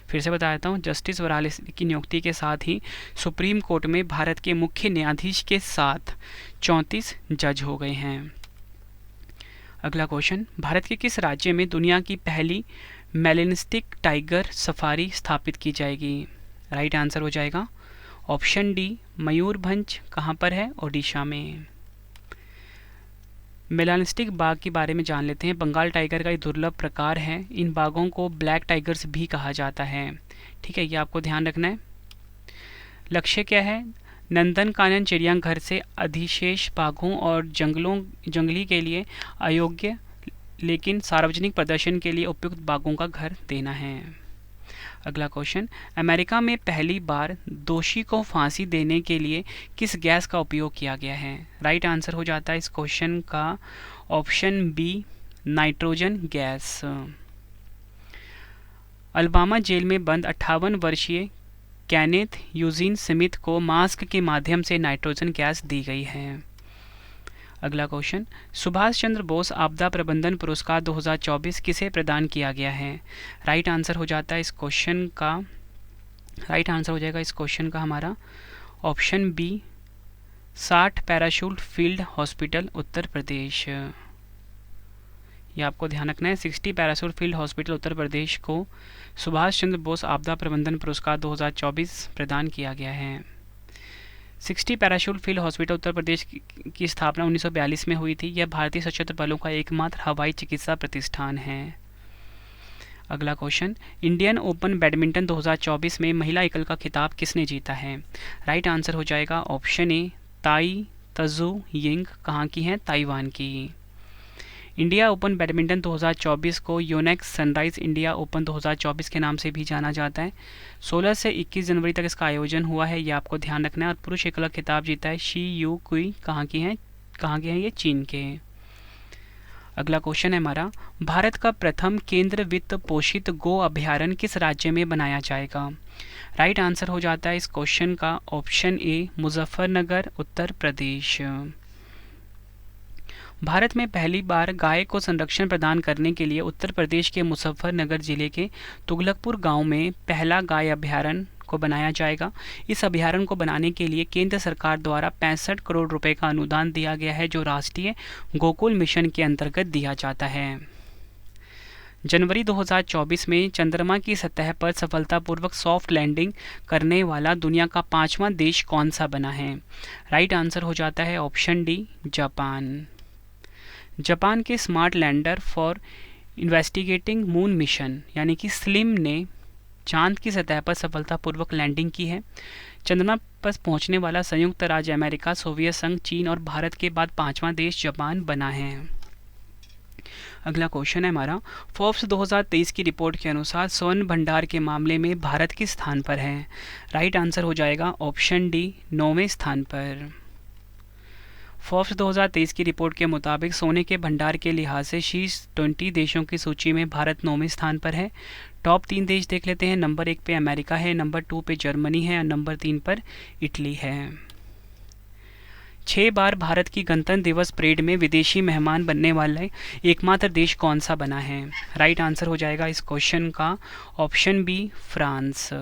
A: फिर से बता देता हूँ, जस्टिस वराले की नियुक्ति के साथ ही सुप्रीम कोर्ट में भारत के मुख्य न्यायाधीश के साथ 34 जज हो गए हैं। अगला क्वेश्चन, भारत के किस राज्य में दुनिया की पहली मेलेनिस्टिक टाइगर सफारी स्थापित की जाएगी? राइट आंसर हो जाएगा ऑप्शन डी मयूरभंज। कहाँ पर है? ओडिशा में। मेलानिस्टिक बाघ के बारे में जान लेते हैं। बंगाल टाइगर का एक दुर्लभ प्रकार है। इन बाघों को ब्लैक टाइगर्स भी कहा जाता है। ठीक है, ये आपको ध्यान रखना है। लक्ष्य क्या है? नंदनकानन चिड़ियाघर से अधिशेष बाघों और जंगली के लिए अयोग्य लेकिन सार्वजनिक प्रदर्शन के लिए उपयुक्त बाघों का घर देना है। अगला क्वेश्चन, अमेरिका में पहली बार दोषी को फांसी देने के लिए किस गैस का उपयोग किया गया है? राइट आंसर हो जाता है इस क्वेश्चन का option B nitrogen gas. Alabama jail में बंद 58 वर्षीय कैनेथ यूजीन स्मिथ को मास्क के माध्यम से नाइट्रोजन गैस दी गई है। अगला क्वेश्चन, सुभाष चंद्र बोस आपदा प्रबंधन पुरस्कार 2024 किसे प्रदान किया गया है? राइट आंसर हो जाता है इस क्वेश्चन का हमारा option B 60 parachute field hospital Uttar Pradesh. ये आपको ध्यान रखना है, 60 parachute field hospital Uttar Pradesh को सुभाष चंद्र बोस आपदा प्रबंधन पुरस्कार 2024 प्रदान किया गया है। 60 पैराशूट फील्ड हॉस्पिटल उत्तर प्रदेश की स्थापना 1942 में हुई थी। यह भारतीय सशस्त्र बलों का एकमात्र हवाई चिकित्सा प्रतिष्ठान है। अगला क्वेश्चन, इंडियन ओपन बैडमिंटन 2024 में महिला एकल का खिताब किसने जीता है? राइट आंसर हो जाएगा ऑप्शन ए ताई तजू यिंग। कहाँ की है? ताइवान की। इंडिया ओपन बैडमिंटन 2024 को योनेक्स सनराइज इंडिया ओपन 2024 के नाम से भी जाना जाता है। 16 से 21 जनवरी तक इसका आयोजन हुआ है, ये आपको ध्यान रखना है। और पुरुष एकल खिताब जीता है शी यू कुई। कहाँ के हैं ये? चीन के। अगला क्वेश्चन है हमारा, भारत का प्रथम केंद्र वित्त पोषित गो अभयारण्य किस राज्य में बनाया जाएगा? राइट आंसर हो जाता है इस क्वेश्चन का ऑप्शन ए मुजफ्फरनगर उत्तर प्रदेश। भारत में पहली बार गाय को संरक्षण प्रदान करने के लिए उत्तर प्रदेश के मुजफ्फरनगर जिले के तुगलकपुर गांव में पहला गाय अभयारण्य को बनाया जाएगा। इस अभयारण्य को बनाने के लिए केंद्र सरकार द्वारा 65 करोड़ रुपए का अनुदान दिया गया है, जो राष्ट्रीय गोकुल मिशन के अंतर्गत दिया जाता है। जनवरी 2024 में चंद्रमा की सतह पर सफलतापूर्वक सॉफ्ट लैंडिंग करने वाला दुनिया का 5वां देश कौन सा बना है? राइट आंसर हो जाता है ऑप्शन डी जापान। जापान के smart lander for investigating moon mission यानी कि स्लिम ने चांद की सतह पर सफलतापूर्वक लैंडिंग की है। चंद्रमा पर पहुंचने वाला संयुक्त राज्य अमेरिका, सोवियत संघ, चीन और भारत के बाद 5वां देश जापान बना है। अगला क्वेश्चन है हमारा, फोर्ब्स 2023 की रिपोर्ट के अनुसार स्वर्ण भंडार के मामले में भारत किस स्थान पर है? राइट आंसर हो जाएगा ऑप्शन डी 9वें स्थान पर। फोर्ब्स 2023 की रिपोर्ट के मुताबिक सोने के भंडार के लिहाज से शीर्ष 20 देशों की सूची में भारत 9वें स्थान पर है। टॉप 3 देश देख लेते हैं। नंबर 1 पे अमेरिका है, नंबर 2 पे जर्मनी है और नंबर 3 पर इटली है। 6 बार भारत की गणतंत्र दिवस परेड में विदेशी मेहमान बनने वाले एकमात्र देश कौन सा बना है? राइट आंसर हो जाएगा इस क्वेश्चन का ऑप्शन बी फ्रांस।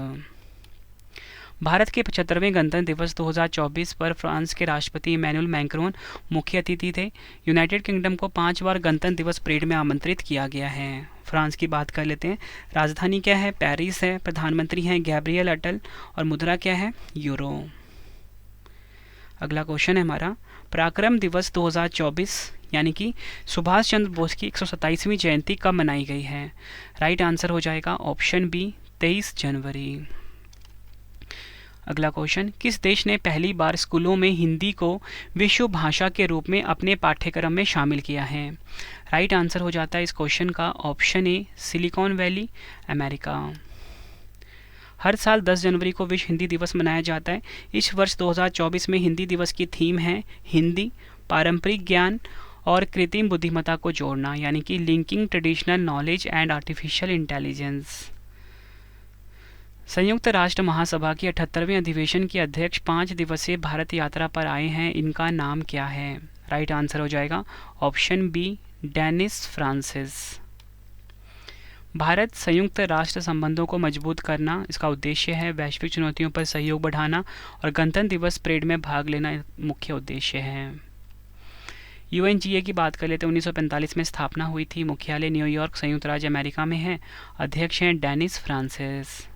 A: भारत के 75वें गणतंत्र दिवस 2024 पर फ्रांस के राष्ट्रपति इमैनुअल मैक्रोन मुख्य अतिथि थे। यूनाइटेड किंगडम को 5 बार गणतंत्र दिवस परेड में आमंत्रित किया गया है। फ्रांस की बात कर लेते हैं। राजधानी क्या है? पेरिस है। प्रधानमंत्री हैं गैब्रियल अटल और मुद्रा क्या है? यूरो। अगला क्वेश्चन है हमारा, पराक्रम दिवस 2024 यानी कि सुभाष चंद्र बोस की 127वीं जयंती कब मनाई गई है? राइट आंसर हो जाएगा ऑप्शन बी 23 जनवरी। अगला क्वेश्चन, किस देश ने पहली बार स्कूलों में हिंदी को विश्व भाषा के रूप में अपने पाठ्यक्रम में शामिल किया है? राइट आंसर हो जाता है इस क्वेश्चन का option A Silicon Valley America. हर साल 10 जनवरी को विश्व हिंदी दिवस मनाया जाता है। इस वर्ष 2024 में हिंदी दिवस की थीम है हिंदी, पारंपरिक ज्ञान और कृत्रिम बुद्धिमत्ता को जोड़ना, यानी कि linking traditional knowledge and artificial intelligence. संयुक्त राष्ट्र महासभा की 78वें अधिवेशन के अध्यक्ष 5 दिवसीय भारत यात्रा पर आए हैं, इनका नाम क्या है? राइट आंसर हो जाएगा option B, Dennis Francis. Bharat संयुक्त राष्ट्र संबंधों को मजबूत करना इसका उद्देश्य है, वैश्विक चुनौतियों पर सहयोग बढ़ाना और गणतंत्र दिवस परेड में भाग लेना मुख्य उद्देश्य है। यूएनजीए की बात कर लेते हैं, 1945 में स्थापना हुई थी, मुख्यालय न्यूयॉर्क संयुक्त राज्य अमेरिका में है, अध्यक्ष हैं डेनिस फ्रांसिस।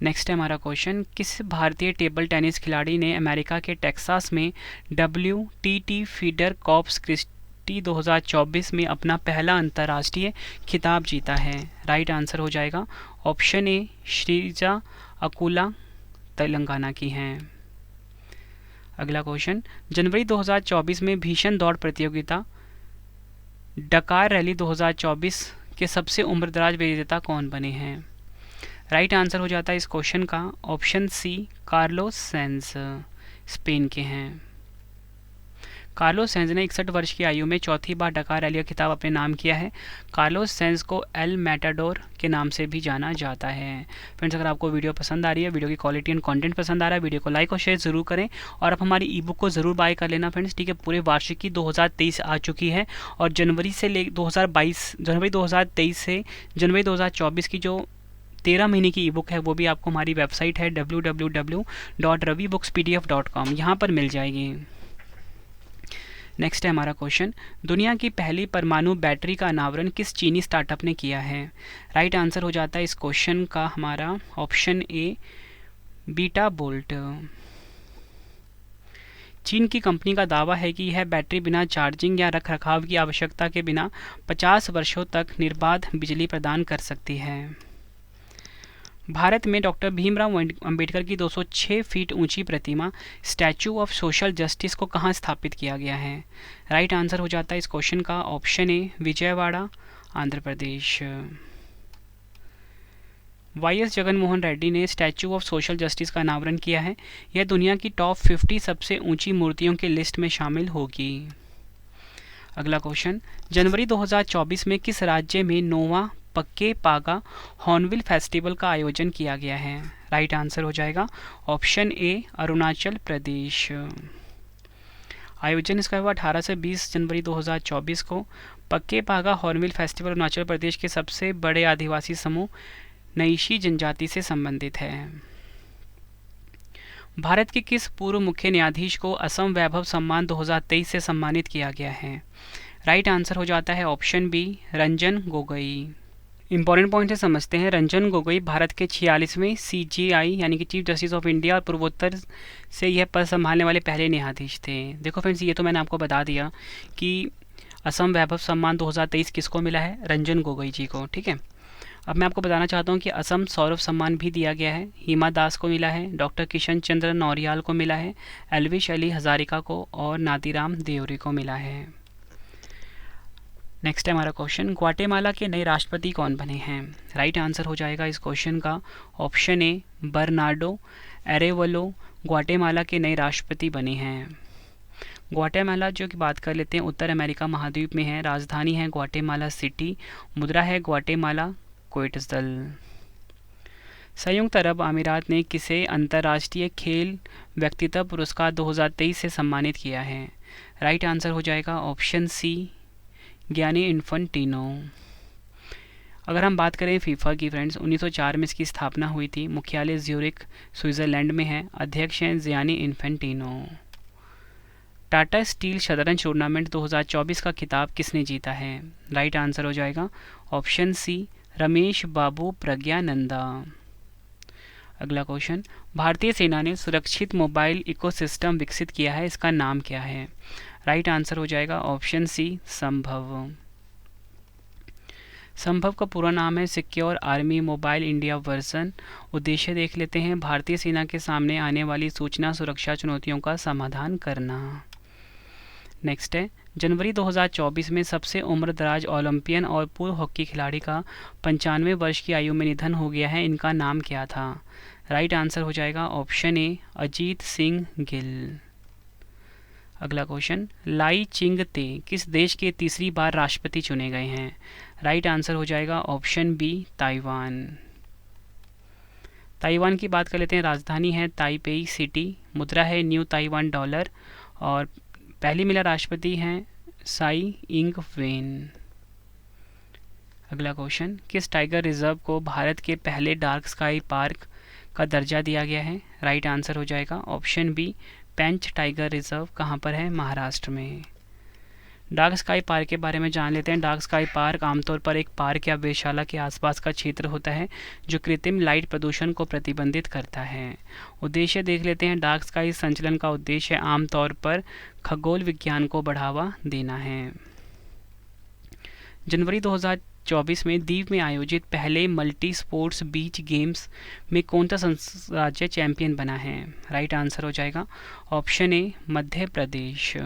A: नेक्स्ट है हमारा क्वेश्चन, किस भारतीय टेबल टेनिस खिलाड़ी ने अमेरिका के टेक्सास में WTT फीडर कॉर्प्स क्रिस्टी 2024 में अपना पहला अंतर्राष्ट्रीय खिताब जीता है? राइट आंसर हो जाएगा ऑप्शन ए, श्रीजा अकुला, तेलंगाना की हैं। अगला क्वेश्चन, जनवरी 2024 में भीषण दौड़ प्रतियोगिता डकार रैली 2024 के सबसे उम्रदराज विजेता कौन बने हैं? राइट आंसर हो जाता है इस क्वेश्चन का option C, Carlos Sainz, Spain के हैं। कार्लोस सेंज ने 61 वर्ष की आयु में चौथी बार डकार रैली का खिताब अपने नाम किया है। कार्लोस सेंज को एल मैटाडोर के नाम से भी जाना जाता है। फ्रेंड्स, अगर आपको वीडियो पसंद आ रही है, वीडियो की क्वालिटी एंड कंटेंट पसंद आ रहा है, वीडियो को लाइक और शेयर जरूर करें और आप हमारी ई बुक को जरूर बाय कर लेना फ्रेंड्स, ठीक है। पूरे वार्षिकी 2023 आ चुकी है और जनवरी 2023 से जनवरी 2024 की जो 13 महीने की ई बुक है वो भी आपको हमारी वेबसाइट है www.ravibookspdf.com यहाँ पर मिल जाएगी। नेक्स्ट है हमारा क्वेश्चन, दुनिया की पहली परमाणु बैटरी का अनावरण किस चीनी स्टार्टअप ने किया है? राइट आंसर हो जाता है इस क्वेश्चन का हमारा ऑप्शन ए, बीटा बोल्ट। चीन की कंपनी का दावा है कि यह बैटरी बिना चार्जिंग या रखरखाव की आवश्यकता के बिना 50 वर्षों तक निर्बाध बिजली प्रदान कर सकती है। भारत में डॉक्टर भीमराव अंबेडकर की 206 फीट ऊंची प्रतिमा स्टैचू ऑफ सोशल जस्टिस को कहां स्थापित किया गया है? राइट आंसर हो जाता है इस क्वेश्चन का option A, Vijayawada, Andhra Pradesh. YS Jaganmohan Reddy ने स्टैचू ऑफ सोशल जस्टिस का अनावरण किया है। यह दुनिया की टॉप 50 सबसे ऊंची मूर्तियों की लिस्ट में शामिल होगी। अगला क्वेश्चन, जनवरी 2024 में किस राज्य में नोवा पक्के पागा हॉर्नबिल फेस्टिवल का आयोजन किया गया है? राइट आंसर हो जाएगा ऑप्शन ए, अरुणाचल प्रदेश। आयोजन इसका हुआ 18 से 20 जनवरी 2024 को। पक्के पागा हॉर्नबिल फेस्टिवल अरुणाचल प्रदेश के सबसे बड़े आदिवासी समूह नईशी जनजाति से संबंधित है। भारत के किस पूर्व मुख्य न्यायाधीश को असम वैभव सम्मान 2023 से सम्मानित किया गया है? राइट आंसर हो जाता है option B, Ranjan Gogoi. Important point है, समझते हैं। रंजन गोगोई भारत के 46वें CJI यानी कि चीफ जस्टिस ऑफ इंडिया और पूर्वोत्तर से यह पद संभालने वाले पहले न्यायाधीश थे। देखो फ्रेंड्स, ये तो मैंने आपको बता दिया कि असम वैभव सम्मान 2023 किसको मिला है? रंजन गोगोई जी को, ठीक है। अब मैं आपको बताना चाहता हूँ कि असम सौरभ सम्मान भी दिया गया है, हिमा दास को मिला है, डॉक्टर किशन चंद्र नौरियाल को मिला है, एलविश अली हजारिका को और नादीराम देवरी को मिला है। नेक्स्ट है हमारा क्वेश्चन, ग्वाटेमाला के नए राष्ट्रपति कौन बने हैं? राइट आंसर हो जाएगा इस क्वेश्चन का ऑप्शन ए, बर्नार्डो एरेवलो ग्वाटेमाला के नए राष्ट्रपति बने हैं। ग्वाटेमाला जो की बात कर लेते हैं, उत्तर अमेरिका महाद्वीप में है, राजधानी है ग्वाटेमाला सिटी, मुद्रा है ग्वाटेमाला क्वेटज़ल। संयुक्त अरब अमीरात ने किसे अंतर्राष्ट्रीय खेल व्यक्तित्व पुरस्कार 2023 से सम्मानित किया है? राइट आंसर हो जाएगा ऑप्शन सी, गियानी इन्फेंटिनो। अगर हम बात करें फीफा की फ्रेंड्स, 1904 में इसकी स्थापना हुई थी, मुख्यालय ज्यूरिख स्विट्जरलैंड में है, अध्यक्ष हैं गियानी इन्फेंटिनो। टाटा स्टील शतरंज टूर्नामेंट 2024 का खिताब किसने जीता है? राइट आंसर हो जाएगा ऑप्शन सी, रमेश बाबू प्रज्ञानंदा। अगला क्वेश्चन, भारतीय सेना ने सुरक्षित मोबाइल इकोसिस्टम विकसित किया है, इसका नाम क्या है? राइट आंसर हो जाएगा ऑप्शन सी, संभव। संभव का पूरा नाम है secure army mobile India version. उद्देश्य देख लेते हैं, भारतीय सेना के सामने आने वाली सूचना सुरक्षा चुनौतियों का समाधान करना। नेक्स्ट है, जनवरी 2024 में सबसे उम्रदराज ओलंपियन और पूर्व हॉकी खिलाड़ी का 95 वर्ष की आयु में निधन हो गया है, इनका नाम क्या था? राइट आंसर हो जाएगा ऑप्शन ए अजीत सिंह गिल। अगला क्वेश्चन, लाई चिंग-ते किस देश के तीसरी बार राष्ट्रपति चुने गए हैं? राइट आंसर हो जाएगा ऑप्शन बी ताइवान। ताइवान की बात कर लेते हैं। राजधानी है ताइपेई सिटी, मुद्रा है न्यू ताइवान डॉलर और पहली महिला राष्ट्रपति हैं साई इंग वेन। अगला क्वेश्चन, किस टाइगर रिजर्व को भारत के पहले डार्क स्काई पार्क का दर्जा दिया गया है? राइट आंसर हो जाएगा ऑप्शन बी पेंच टाइगर रिजर्व। कहाँ पर है? महाराष्ट्र में। डार्क स्काई पार्क के बारे में जान लेते हैं। डार्क स्काई पार्क आमतौर पर एक पार्क या वेधशाला के आसपास का क्षेत्र होता है जो कृत्रिम लाइट प्रदूषण को प्रतिबंधित करता है। उद्देश्य देख लेते हैं। डार्क स्काई संचलन का उद्देश्य आमतौर पर खगोल विज्ञान को बढ़ावा देना है। जनवरी 2024 में दीव में आयोजित पहले मल्टी स्पोर्ट्स बीच गेम्स में कौन सा राज्य चैंपियन बना है? राइट आंसर हो जाएगा ऑप्शन ए मध्य प्रदेश।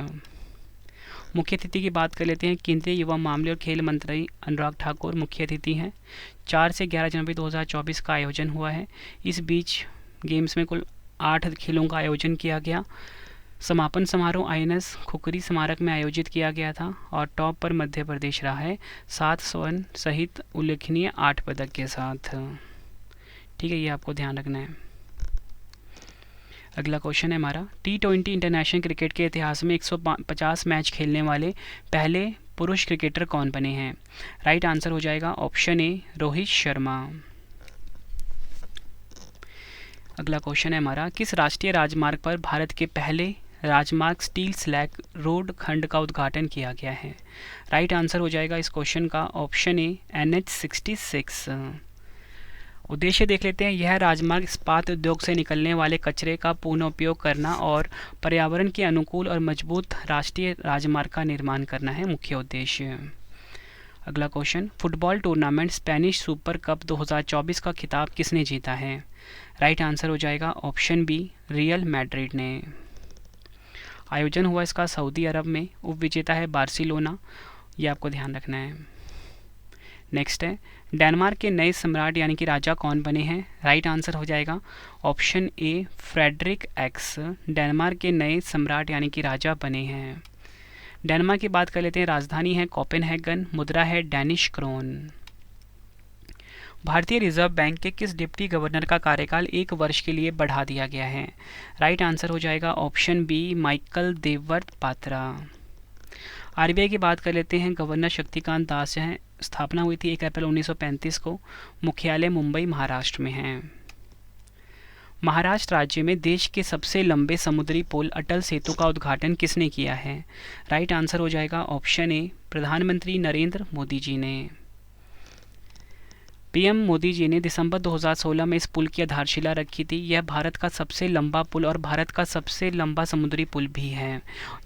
A: मुख्य अतिथि की बात कर लेते हैं। केंद्रीय युवा मामले और खेल मंत्री अनुराग ठाकुर मुख्य अतिथि हैं। 4 से 11 जनवरी 2024 का आयोजन हुआ है। इस बीच गेम्स में कुल 8 खेलों का आयोजन किया गया। समापन समारोह INS खुखरी स्मारक में आयोजित किया गया था और टॉप पर मध्य प्रदेश रहा है 7 स्वर्ण सहित उल्लेखनीय 8 पदक के साथ। ठीक है, ये आपको ध्यान रखना है। अगला क्वेश्चन है हमारा, T20 इंटरनेशनल क्रिकेट के इतिहास में 150 मैच खेलने वाले पहले पुरुष क्रिकेटर कौन बने हैं? राइट आंसर हो जाएगा ऑप्शन ए रोहित शर्मा। अगला क्वेश्चन है हमारा, किस राष्ट्रीय राजमार्ग पर भारत के पहले राजमार्ग स्टील स्लैग रोड खंड का उद्घाटन किया गया है? राइट आंसर हो जाएगा इस क्वेश्चन का ऑप्शन ए NH66। उद्देश्य देख लेते हैं। यह राजमार्ग इस्पात उद्योग से निकलने वाले कचरे का पुनः उपयोग करना और पर्यावरण के अनुकूल और मजबूत राष्ट्रीय राजमार्ग का निर्माण करना है मुख्य उद्देश्य। अगला question, football tournament Spanish super cup 2024 का खिताब किसने जीता है? राइट आंसर हो जाएगा ऑप्शन बी रियल मैड्रिड ने। आयोजन हुआ इसका सऊदी अरब में। उपविजेता है बार्सिलोना। ये आपको ध्यान रखना है। नेक्स्ट है, डेनमार्क के नए सम्राट यानी कि राजा कौन बने हैं? राइट आंसर हो जाएगा option A Frederik X. Denmark के नए सम्राट यानी कि राजा बने हैं। डेनमार्क की बात कर लेते हैं। राजधानी है कोपेनहेगन, मुद्रा है डैनिश क्रोन। भारतीय रिजर्व बैंक के किस डिप्टी गवर्नर का कार्यकाल 1 वर्ष के लिए बढ़ा दिया गया है? राइट आंसर हो जाएगा option B Michael Debabrata Patra. RBI की बात कर लेते हैं। गवर्नर शक्तिकांत दास हैं। स्थापना हुई थी 1 अप्रैल 1935 को। मुख्यालय मुंबई महाराष्ट्र में है। महाराष्ट्र राज्य में देश के सबसे लंबे समुद्री पुल अटल सेतु का उद्घाटन किसने किया है? राइट आंसर हो जाएगा ऑप्शन ए प्रधानमंत्री नरेंद्र मोदी जी ने। PM मोदी जी ने दिसंबर 2016 में इस पुल की आधारशिला रखी थी। यह भारत का सबसे लंबा पुल और भारत का सबसे लंबा समुद्री पुल भी है।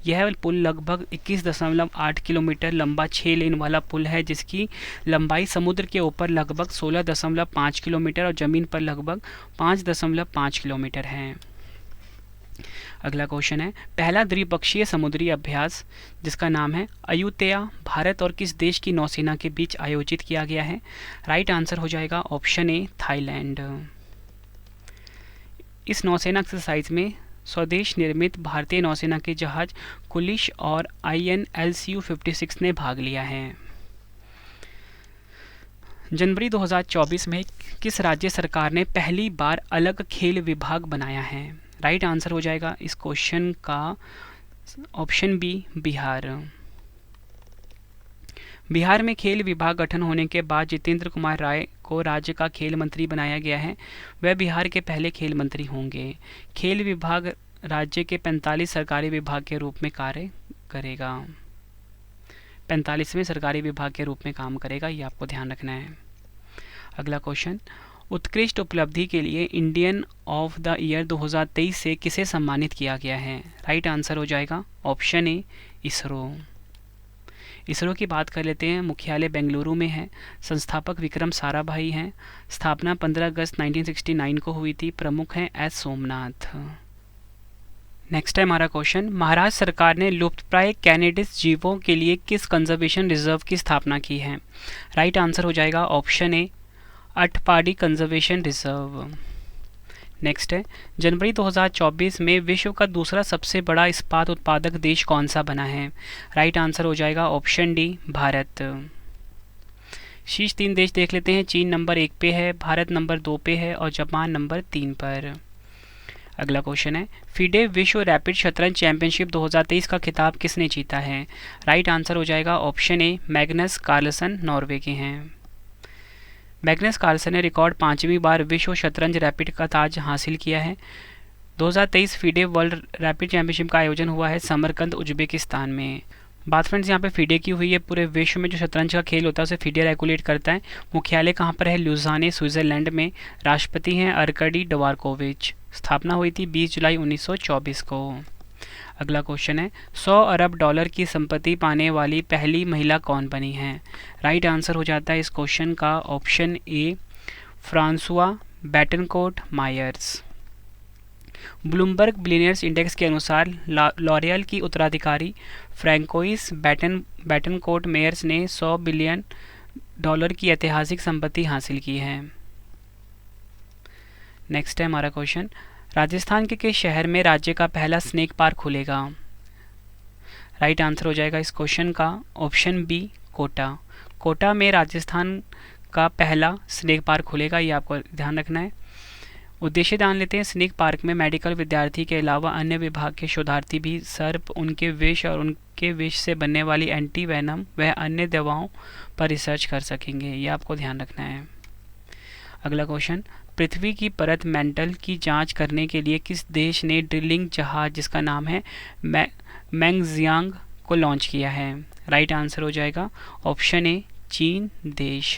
A: यह पुल लगभग 21.8 किलोमीटर लंबा 6 लेन वाला पुल है, जिसकी लंबाई समुद्र के ऊपर लगभग 16.5 किलोमीटर और ज़मीन पर लगभग 5.5 किलोमीटर है। अगला क्वेश्चन है, पहला द्विपक्षीय समुद्री अभ्यास जिसका नाम है अयुतया भारत और किस देश की नौसेना के बीच आयोजित किया गया है? राइट आंसर हो जाएगा ऑप्शन ए थाईलैंड। इस नौसेना एक्सरसाइज में स्वदेश निर्मित भारतीय नौसेना के जहाज कुलिश और INLCU-56 ने भाग लिया है। जनवरी 2024 में किस राज्य सरकार ने पहली बार अलग खेल विभाग बनाया है? राइट आंसर हो जाएगा इस क्वेश्चन का ऑप्शन बी बिहार। बिहार में खेल विभाग गठन होने के बाद जितेंद्र कुमार राय को राज्य का खेल मंत्री बनाया गया है। वह बिहार के पहले खेल मंत्री होंगे। खेल विभाग राज्य के 45 सरकारी विभाग के रूप में कार्य करेगा। 45वें सरकारी विभाग के रूप में काम करेगा, ये आपको ध्यान रखना है। अगला क्वेश्चन, उत्कृष्ट उपलब्धि के लिए इंडियन ऑफ द ईयर 2023 से किसे सम्मानित किया गया है? राइट आंसर हो जाएगा ऑप्शन ए इसरो। इसरो की बात कर लेते हैं। मुख्यालय बेंगलुरु में है। संस्थापक विक्रम साराभाई हैं। स्थापना 15 अगस्त 1969 को हुई थी। प्रमुख हैं S सोमनाथ। नेक्स्ट है हमारा क्वेश्चन, महाराष्ट्र सरकार ने लुप्तप्राय कैनेडिस जीवों के लिए किस कंजर्वेशन रिजर्व की स्थापना की है? राइट आंसर हो जाएगा option A, Atpadi conservation reserve. Next है, जनवरी 2024 में विश्व का दूसरा सबसे बड़ा इस्पात उत्पादक देश कौन सा बना है? राइट आंसर हो जाएगा ऑप्शन डी, भारत। शीर्ष 3 देश देख लेते हैं। चीन नंबर 1 पे है, भारत नंबर 2 पे है और जापान नंबर 3 पर। अगला क्वेश्चन है, फीडे विश्व रैपिड शतरंज चैंपियनशिप 2023 का खिताब किसने जीता है? राइट आंसर हो जाएगा option A, Magnus Carlsen Norway के हैं। मैग्नस कार्लसन ने रिकॉर्ड 5वीं बार विश्व शतरंज रैपिड का ताज हासिल किया है। 2023 फीडे वर्ल्ड रैपिड चैंपियनशिप का आयोजन हुआ है समरकंद, उज्बेकिस्तान में। बात फ्रेंड्स यहाँ पे फीडे की हुई है। पूरे विश्व में जो शतरंज का खेल होता है उसे फीडे रेगुलेट करता है। मुख्यालय कहाँ पर है? ल्यूजाने, स्विट्जरलैंड में। राष्ट्रपति हैं अर्कडी डवारकोविच। स्थापना हुई थी 20 जुलाई 1924 को। अगला क्वेश्चन है, 100 अरब डॉलर की संपत्ति पाने वाली पहली महिला कौन बनी है? राइट आंसर हो जाता है इस क्वेश्चन का option A, Françoise Bettencourt Meyers. Bloomberg billionaires index के अनुसार लॉरियल की उत्तराधिकारी फ्रैंकोइस बेटनकोर्ट मेयर्स ने 100 बिलियन डॉलर की ऐतिहासिक संपत्ति हासिल की है। नेक्स्ट है हमारा क्वेश्चन, राजस्थान के किस शहर में राज्य का पहला स्नेक पार्क खुलेगा? राइट आंसर हो जाएगा इस क्वेश्चन का ऑप्शन बी, कोटा। कोटा में राजस्थान का पहला स्नेक पार्क खुलेगा, ये आपको ध्यान रखना है। उद्देश्य जान लेते हैं। स्नेक पार्क में मेडिकल विद्यार्थी के अलावा अन्य विभाग के शोधार्थी भी सर्प, उनके विष और उनके विष से बनने वाली एंटी वेनम व अन्य दवाओं पर रिसर्च कर सकेंगे, ये आपको ध्यान रखना है। अगला क्वेश्चन, पृथ्वी की परत मेंटल की जांच करने के लिए किस देश ने ड्रिलिंग जहाज जिसका नाम है मैंगजियांग को लॉन्च किया है? राइट आंसर हो जाएगा ऑप्शन ए, चीन देश।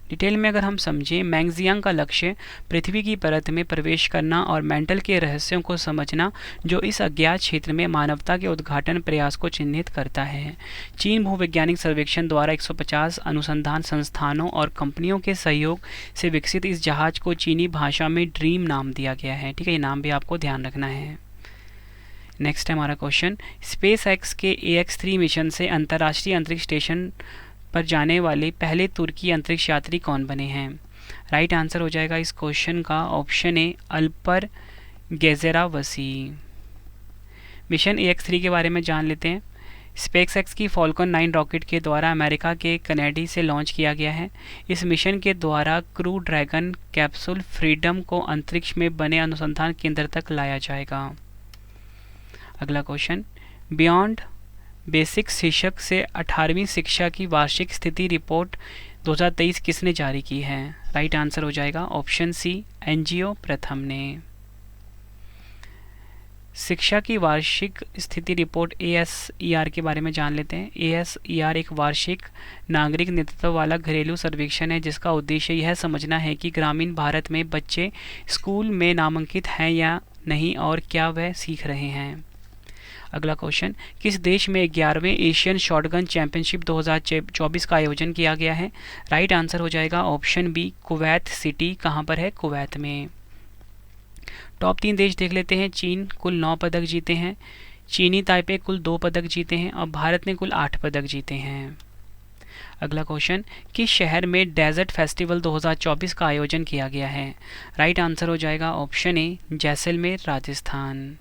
A: डिटेल में अगर हम समझें, मैंगजियांग का लक्ष्य पृथ्वी की परत में प्रवेश करना और मेंटल के रहस्यों को समझना, जो इस अज्ञात क्षेत्र में मानवता के उद्घाटन प्रयास को चिन्हित करता है। चीन भूवैज्ञानिक सर्वेक्षण द्वारा 150 अनुसंधान संस्थानों और कंपनियों के सहयोग से विकसित इस जहाज को चीनी भाषा में ड्रीम नाम दिया गया है। ठीक है, ये नाम भी आपको ध्यान रखना है। नेक्स्ट है हमारा क्वेश्चन, स्पेस एक्स के AX3 मिशन से अंतर्राष्ट्रीय अंतरिक्ष स्टेशन पर जाने वाले पहले तुर्की अंतरिक्ष यात्री कौन बने हैं? राइट आंसर हो जाएगा इस क्वेश्चन का ऑप्शन ए, अल्पर गेजेरावसी। मिशन AX3 के बारे में जान लेते हैं। स्पेस एक्स की फॉल्कन 9 रॉकेट के द्वारा अमेरिका के कनेडी से लॉन्च किया गया है। इस मिशन के द्वारा क्रू ड्रैगन कैप्सूल फ्रीडम को अंतरिक्ष में बने अनुसंधान केंद्र तक लाया जाएगा। अगला क्वेश्चन, बियॉन्ड बेसिक शीर्षक से 18वीं शिक्षा की वार्षिक स्थिति रिपोर्ट 2023 किसने जारी की है? राइट आंसर हो जाएगा ऑप्शन सी, NGO प्रथम ने। शिक्षा की वार्षिक स्थिति रिपोर्ट ASER के बारे में जान लेते हैं। ASER एक वार्षिक नागरिक नेतृत्व वाला घरेलू सर्वेक्षण है जिसका उद्देश्य यह समझना है कि ग्रामीण भारत में बच्चे स्कूल में नामांकित हैं या नहीं और क्या वह सीख रहे हैं। अगला क्वेश्चन, किस देश में 11वें एशियन शॉटगन चैंपियनशिप 2024 का आयोजन किया गया है? राइट आंसर हो जाएगा ऑप्शन बी, कुवैत सिटी। कहाँ पर है? कुवैत में। टॉप 3 देश देख लेते हैं। चीन कुल 9 पदक जीते हैं, चीनी ताइपे कुल 2 पदक जीते हैं और भारत ने कुल 8 पदक जीते हैं। अगला क्वेश्चन, किस शहर में डेजर्ट फेस्टिवल 2024 का आयोजन किया गया है? राइट आंसर हो जाएगा ऑप्शन ए, जैसलमेर राजस्थान।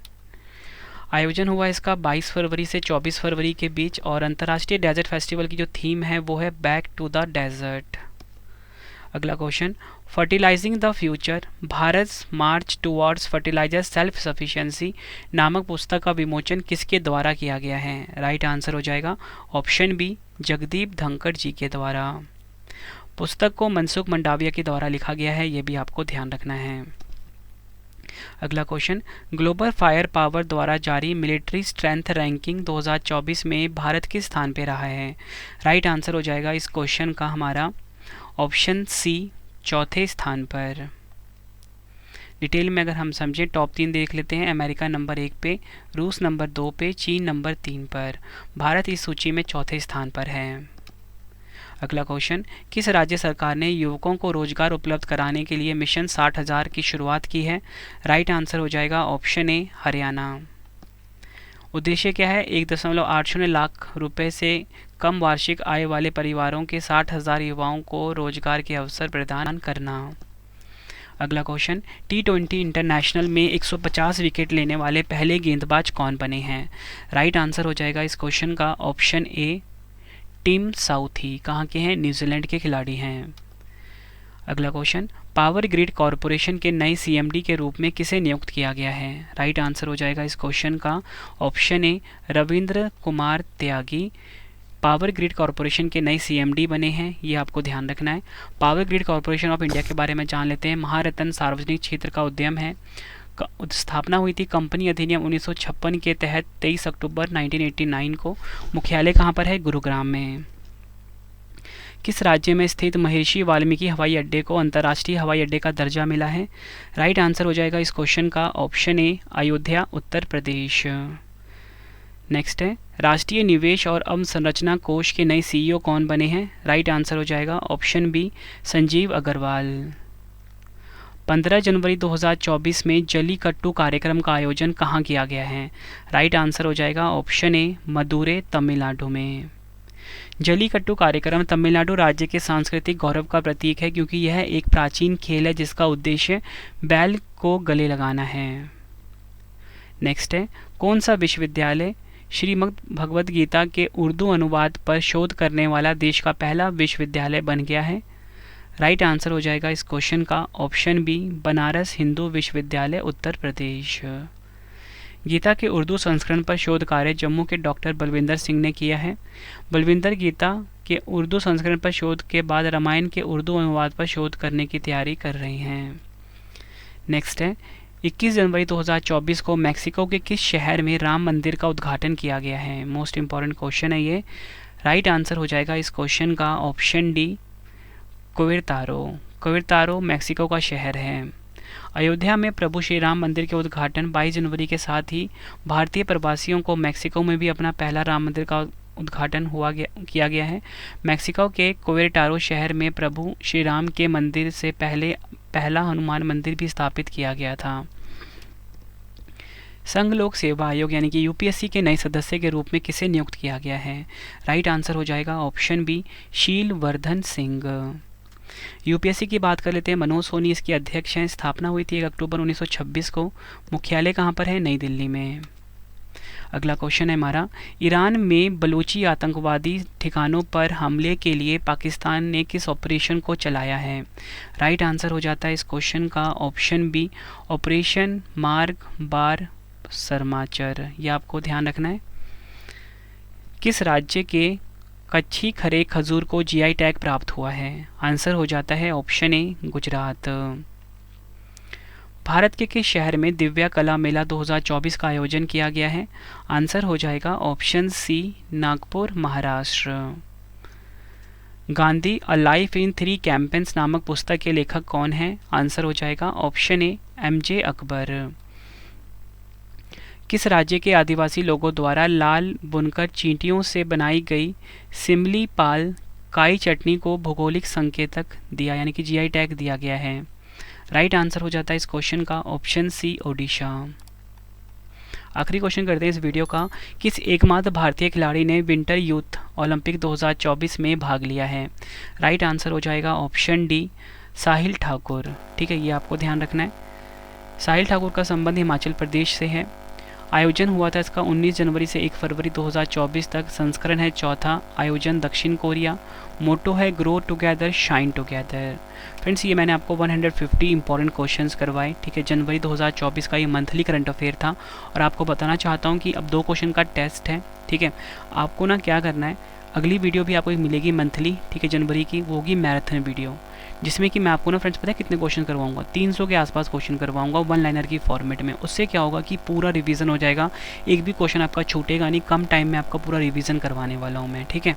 A: आयोजन हुआ इसका 22 फरवरी से 24 फरवरी के बीच और अंतर्राष्ट्रीय डेजर्ट फेस्टिवल की जो थीम है वो है बैक टू द डेजर्ट। अगला question, fertilising the future Bharat march towards fertiliser self sufficiency नामक पुस्तक का विमोचन किसके द्वारा किया गया है? राइट आंसर हो जाएगा ऑप्शन बी, जगदीप धनखड़ जी के द्वारा। पुस्तक को मनसुख मंडाविया के द्वारा लिखा गया है, ये भी आपको ध्यान रखना है। अगला क्वेश्चन, ग्लोबल फायर पावर द्वारा जारी मिलिट्री स्ट्रेंथ रैंकिंग 2024 में भारत किस स्थान पे रहा है? राइट आंसर हो जाएगा इस क्वेश्चन का हमारा ऑप्शन सी, चौथे स्थान पर। डिटेल में अगर हम समझें, टॉप 3 देख लेते हैं। अमेरिका नंबर 1 पे, रूस नंबर 2 पे, चीन नंबर 3 पर। भारत इस सूची में चौथे स्थान पर है। अगला क्वेश्चन, किस राज्य सरकार ने युवकों को रोजगार उपलब्ध कराने के लिए मिशन 60,000 की शुरुआत की है? राइट आंसर हो जाएगा ऑप्शन ए हरियाणा। उद्देश्य क्या है? 1.80 लाख रुपए से कम वार्षिक आय वाले परिवारों के 60,000 युवाओं को रोजगार के अवसर प्रदान करना। अगला क्वेश्चन, T20 इंटरनेशनल में 150 विकेट लेने वाले पहले गेंदबाज कौन बने हैं? राइट आंसर हो जाएगा इस क्वेश्चन का ऑप्शन ए टिम साउथी। कहाँ के हैं? न्यूजीलैंड के खिलाड़ी हैं। अगला क्वेश्चन, पावर ग्रिड कॉरपोरेशन के नए CMD के रूप में किसे नियुक्त किया गया है? राइट आंसर हो जाएगा इस क्वेश्चन का ऑप्शन ए रविंद्र कुमार त्यागी। पावर ग्रिड कॉरपोरेशन के नए CMD बने हैं, ये आपको ध्यान रखना है। Power grid corporation of India के बारे में जान लेते हैं। महारत्न सार्वजनिक क्षेत्र का उद्यम है। स्थापना हुई थी कंपनी अधिनियम 1956 के तहत 23 अक्टूबर 1989 को। मुख्यालय कहाँ पर है? गुरुग्राम में। किस राज्य में स्थित महर्षि वाल्मीकि हवाई अड्डे को अंतर्राष्ट्रीय हवाई अड्डे का दर्जा मिला है? राइट आंसर हो जाएगा इस क्वेश्चन का ऑप्शन ए अयोध्या, उत्तर प्रदेश। नेक्स्ट है, राष्ट्रीय निवेश और अवसंरचना कोष के नए CEO कौन बने हैं? राइट आंसर हो जाएगा ऑप्शन बी संजीव अग्रवाल। 15 जनवरी 2024 में जल्लीकट्टू कार्यक्रम का आयोजन कहाँ किया गया है? राइट आंसर हो जाएगा ऑप्शन ए मदुरै, तमिलनाडु में। जल्लीकट्टू कार्यक्रम तमिलनाडु राज्य के सांस्कृतिक गौरव का प्रतीक है, क्योंकि यह एक प्राचीन खेल है जिसका उद्देश्य बैल को गले लगाना है। नेक्स्ट है, कौन सा विश्वविद्यालय श्रीमद् भगवद गीता के उर्दू अनुवाद पर शोध करने वाला देश का पहला विश्वविद्यालय बन गया है? राइट आंसर हो जाएगा इस क्वेश्चन का ऑप्शन बी बनारस हिंदू विश्वविद्यालय, उत्तर प्रदेश। गीता के उर्दू संस्करण पर शोध कार्य जम्मू के डॉक्टर बलविंदर सिंह ने किया है। बलविंदर गीता के उर्दू संस्करण पर शोध के बाद रामायण के उर्दू अनुवाद पर शोध करने की तैयारी कर रही हैं। नेक्स्ट है, 21 जनवरी 2024 को मैक्सिको के किस शहर में राम मंदिर का उद्घाटन किया गया है? मोस्ट इंपॉर्टेंट क्वेश्चन है ये। राइट आंसर हो जाएगा इस क्वेश्चन का ऑप्शन डी क्वेरतारो। क्वेरतारो मैक्सिको का शहर है। अयोध्या में प्रभु श्री राम मंदिर के उद्घाटन 22 जनवरी के साथ ही भारतीय प्रवासियों को मैक्सिको में भी अपना पहला राम मंदिर का उद्घाटन किया गया है। मैक्सिको के क्वेरटारो शहर में प्रभु श्री राम के मंदिर से पहला हनुमान मंदिर भी स्थापित किया गया था। संघ लोक सेवा आयोग यानी कि UPSC के नए सदस्य के रूप में किसे नियुक्त किया गया है? राइट आंसर हो जाएगा ऑप्शन बी शील वर्धन सिंह। UPSC की बात कर लेते हैं। मनोज सोनी इसके अध्यक्ष हैं। स्थापना हुई थी 1 अक्टूबर 1926 को। मुख्यालय कहाँ पर है? नई दिल्ली में। अगला क्वेश्चन है हमारा, ईरान में बलूची आतंकवादी ठिकानों पर हमले के लिए पाकिस्तान ने किस ऑपरेशन को चलाया है? राइट आंसर हो जाता है इस क्वेश्चन का ऑप्शन बी ऑपरेशन मार्ग बार सरमाचर। ये आपको ध्यान रखना है। किस राज्य के कच्छी खरे खजूर को GI टैग प्राप्त हुआ है? आंसर हो जाता है ऑप्शन ए गुजरात। भारत के किस शहर में दिव्या कला मेला 2024 का आयोजन किया गया है? आंसर हो जाएगा option C Nagpur, Maharashtra. Gandhi a life in 3 campaigns नामक पुस्तक के लेखक कौन है? आंसर हो जाएगा ऑप्शन ए MJ अकबर। किस राज्य के आदिवासी लोगों द्वारा लाल बुनकर चींटियों से बनाई गई सिमली पाल काई चटनी को भौगोलिक संकेतक दिया यानी कि GI टैग दिया गया है? राइट आंसर हो जाता है इस क्वेश्चन का ऑप्शन सी ओडिशा। आखिरी क्वेश्चन करते हैं इस वीडियो का, किस एकमात्र भारतीय खिलाड़ी ने विंटर यूथ ओलंपिक 2024 में भाग लिया है? राइट आंसर हो जाएगा ऑप्शन डी साहिल ठाकुर। ठीक है, ये आपको ध्यान रखना है। साहिल ठाकुर का संबंध हिमाचल प्रदेश से है। आयोजन हुआ था इसका 19 जनवरी से 1 फरवरी 2024 तक। संस्करण है चौथा। आयोजन दक्षिण कोरिया। मोटो है grow together shine together. Friends, ये मैंने आपको 150 इंपॉर्टेंट क्वेश्चंस करवाए। ठीक है, जनवरी 2024 का ये मंथली करंट अफेयर था। और आपको बताना चाहता हूँ कि अब 2 क्वेश्चन का टेस्ट है। ठीक है, आपको ना क्या करना है, अगली वीडियो भी आपको एक मिलेगी मंथली, ठीक है, जनवरी की, वो होगी मैराथन वीडियो, जिसमें कि मैं आपको ना फ्रेंड्स पता है कितने क्वेश्चन करवाऊंगा? 300 के आसपास क्वेश्चन करवाऊंगा 1 लाइनर की फॉर्मेट में। उससे क्या होगा कि पूरा रिवीजन हो जाएगा, एक भी क्वेश्चन आपका छूटेगा नहीं। कम टाइम में आपका पूरा रिवीजन करवाने वाला हूँ मैं। ठीक है,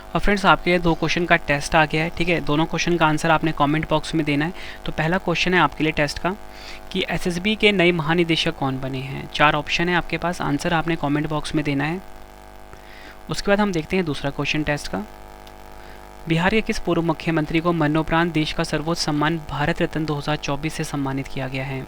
A: और फ्रेंड्स आपके लिए 2 क्वेश्चन का टेस्ट आ गया है। ठीक है, दोनों क्वेश्चन का आंसर आपने कमेंट बॉक्स में देना है। तो पहला क्वेश्चन है आपके लिए टेस्ट का कि SSB के नए महानिदेशक कौन बने हैं? 4 ऑप्शन है आपके पास, आंसर आपने कमेंट बॉक्स में देना है। उसके बाद हम देखते हैं दूसरा क्वेश्चन टेस्ट का। बिहार के किस पूर्व मुख्यमंत्री को मरणोपरांत देश का सर्वोच्च सम्मान भारत रत्न 2024 से सम्मानित किया गया है?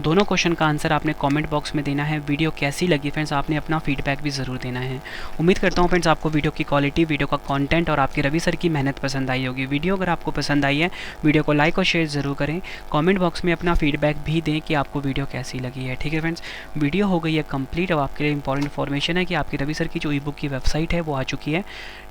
A: दोनों क्वेश्चन का आंसर आपने कमेंट बॉक्स में देना है। वीडियो कैसी लगी फ्रेंड्स, आपने अपना फीडबैक भी ज़रूर देना है। उम्मीद करता हूँ फ्रेंड्स आपको वीडियो की क्वालिटी, वीडियो का कंटेंट और आपके रवि सर की मेहनत पसंद आई होगी। वीडियो अगर आपको पसंद आई है, वीडियो को लाइक और शेयर ज़रूर करें। कमेंट बॉक्स में अपना फीडबैक भी दें कि आपको वीडियो कैसी लगी है। ठीक है फ्रेंड्स, वीडियो हो गई है कंप्लीट। अब आपके लिए इंपॉर्टेंट इन्फॉर्मेशन है कि आपके रवि सर की जो ई बुक की वेबसाइट है वो आ चुकी है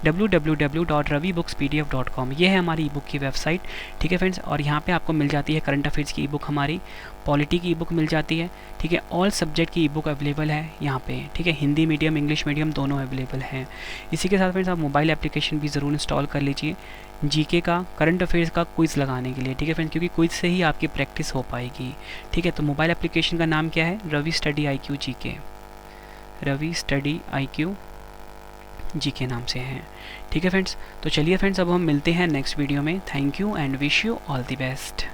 A: www.ravibookspdf.com। ये है हमारी ई बुक की वेबसाइट। ठीक है फ्रेंड्स, और यहाँ पे आपको मिल जाती है करंट अफेयर्स की ई बुक, हमारी पॉलिटी की ई बुक मिल जाती है। ठीक है, ऑल सब्जेक्ट की ई बुक अवेलेबल है यहाँ पे। ठीक है, हिंदी मीडियम इंग्लिश मीडियम दोनों अवेलेबल हैं। इसी के साथ फ्रेंड्स आप मोबाइल एप्लीकेशन भी ज़रूर इंस्टॉल कर लीजिए जीके का, करंट अफेयर्स का क्विज़ लगाने के लिए। ठीक है फ्रेंड्स, क्योंकि क्विज़ से ही आपकी प्रैक्टिस हो पाएगी। ठीक है, तो मोबाइल एप्लीकेशन का नाम क्या है? Ravi study IQ GK. Ravi study IQ GK नाम से है। ठीक है फ्रेंड्स, तो चलिए फ्रेंड्स अब हम मिलते हैं नेक्स्ट वीडियो में। Thank you and wish you all the best.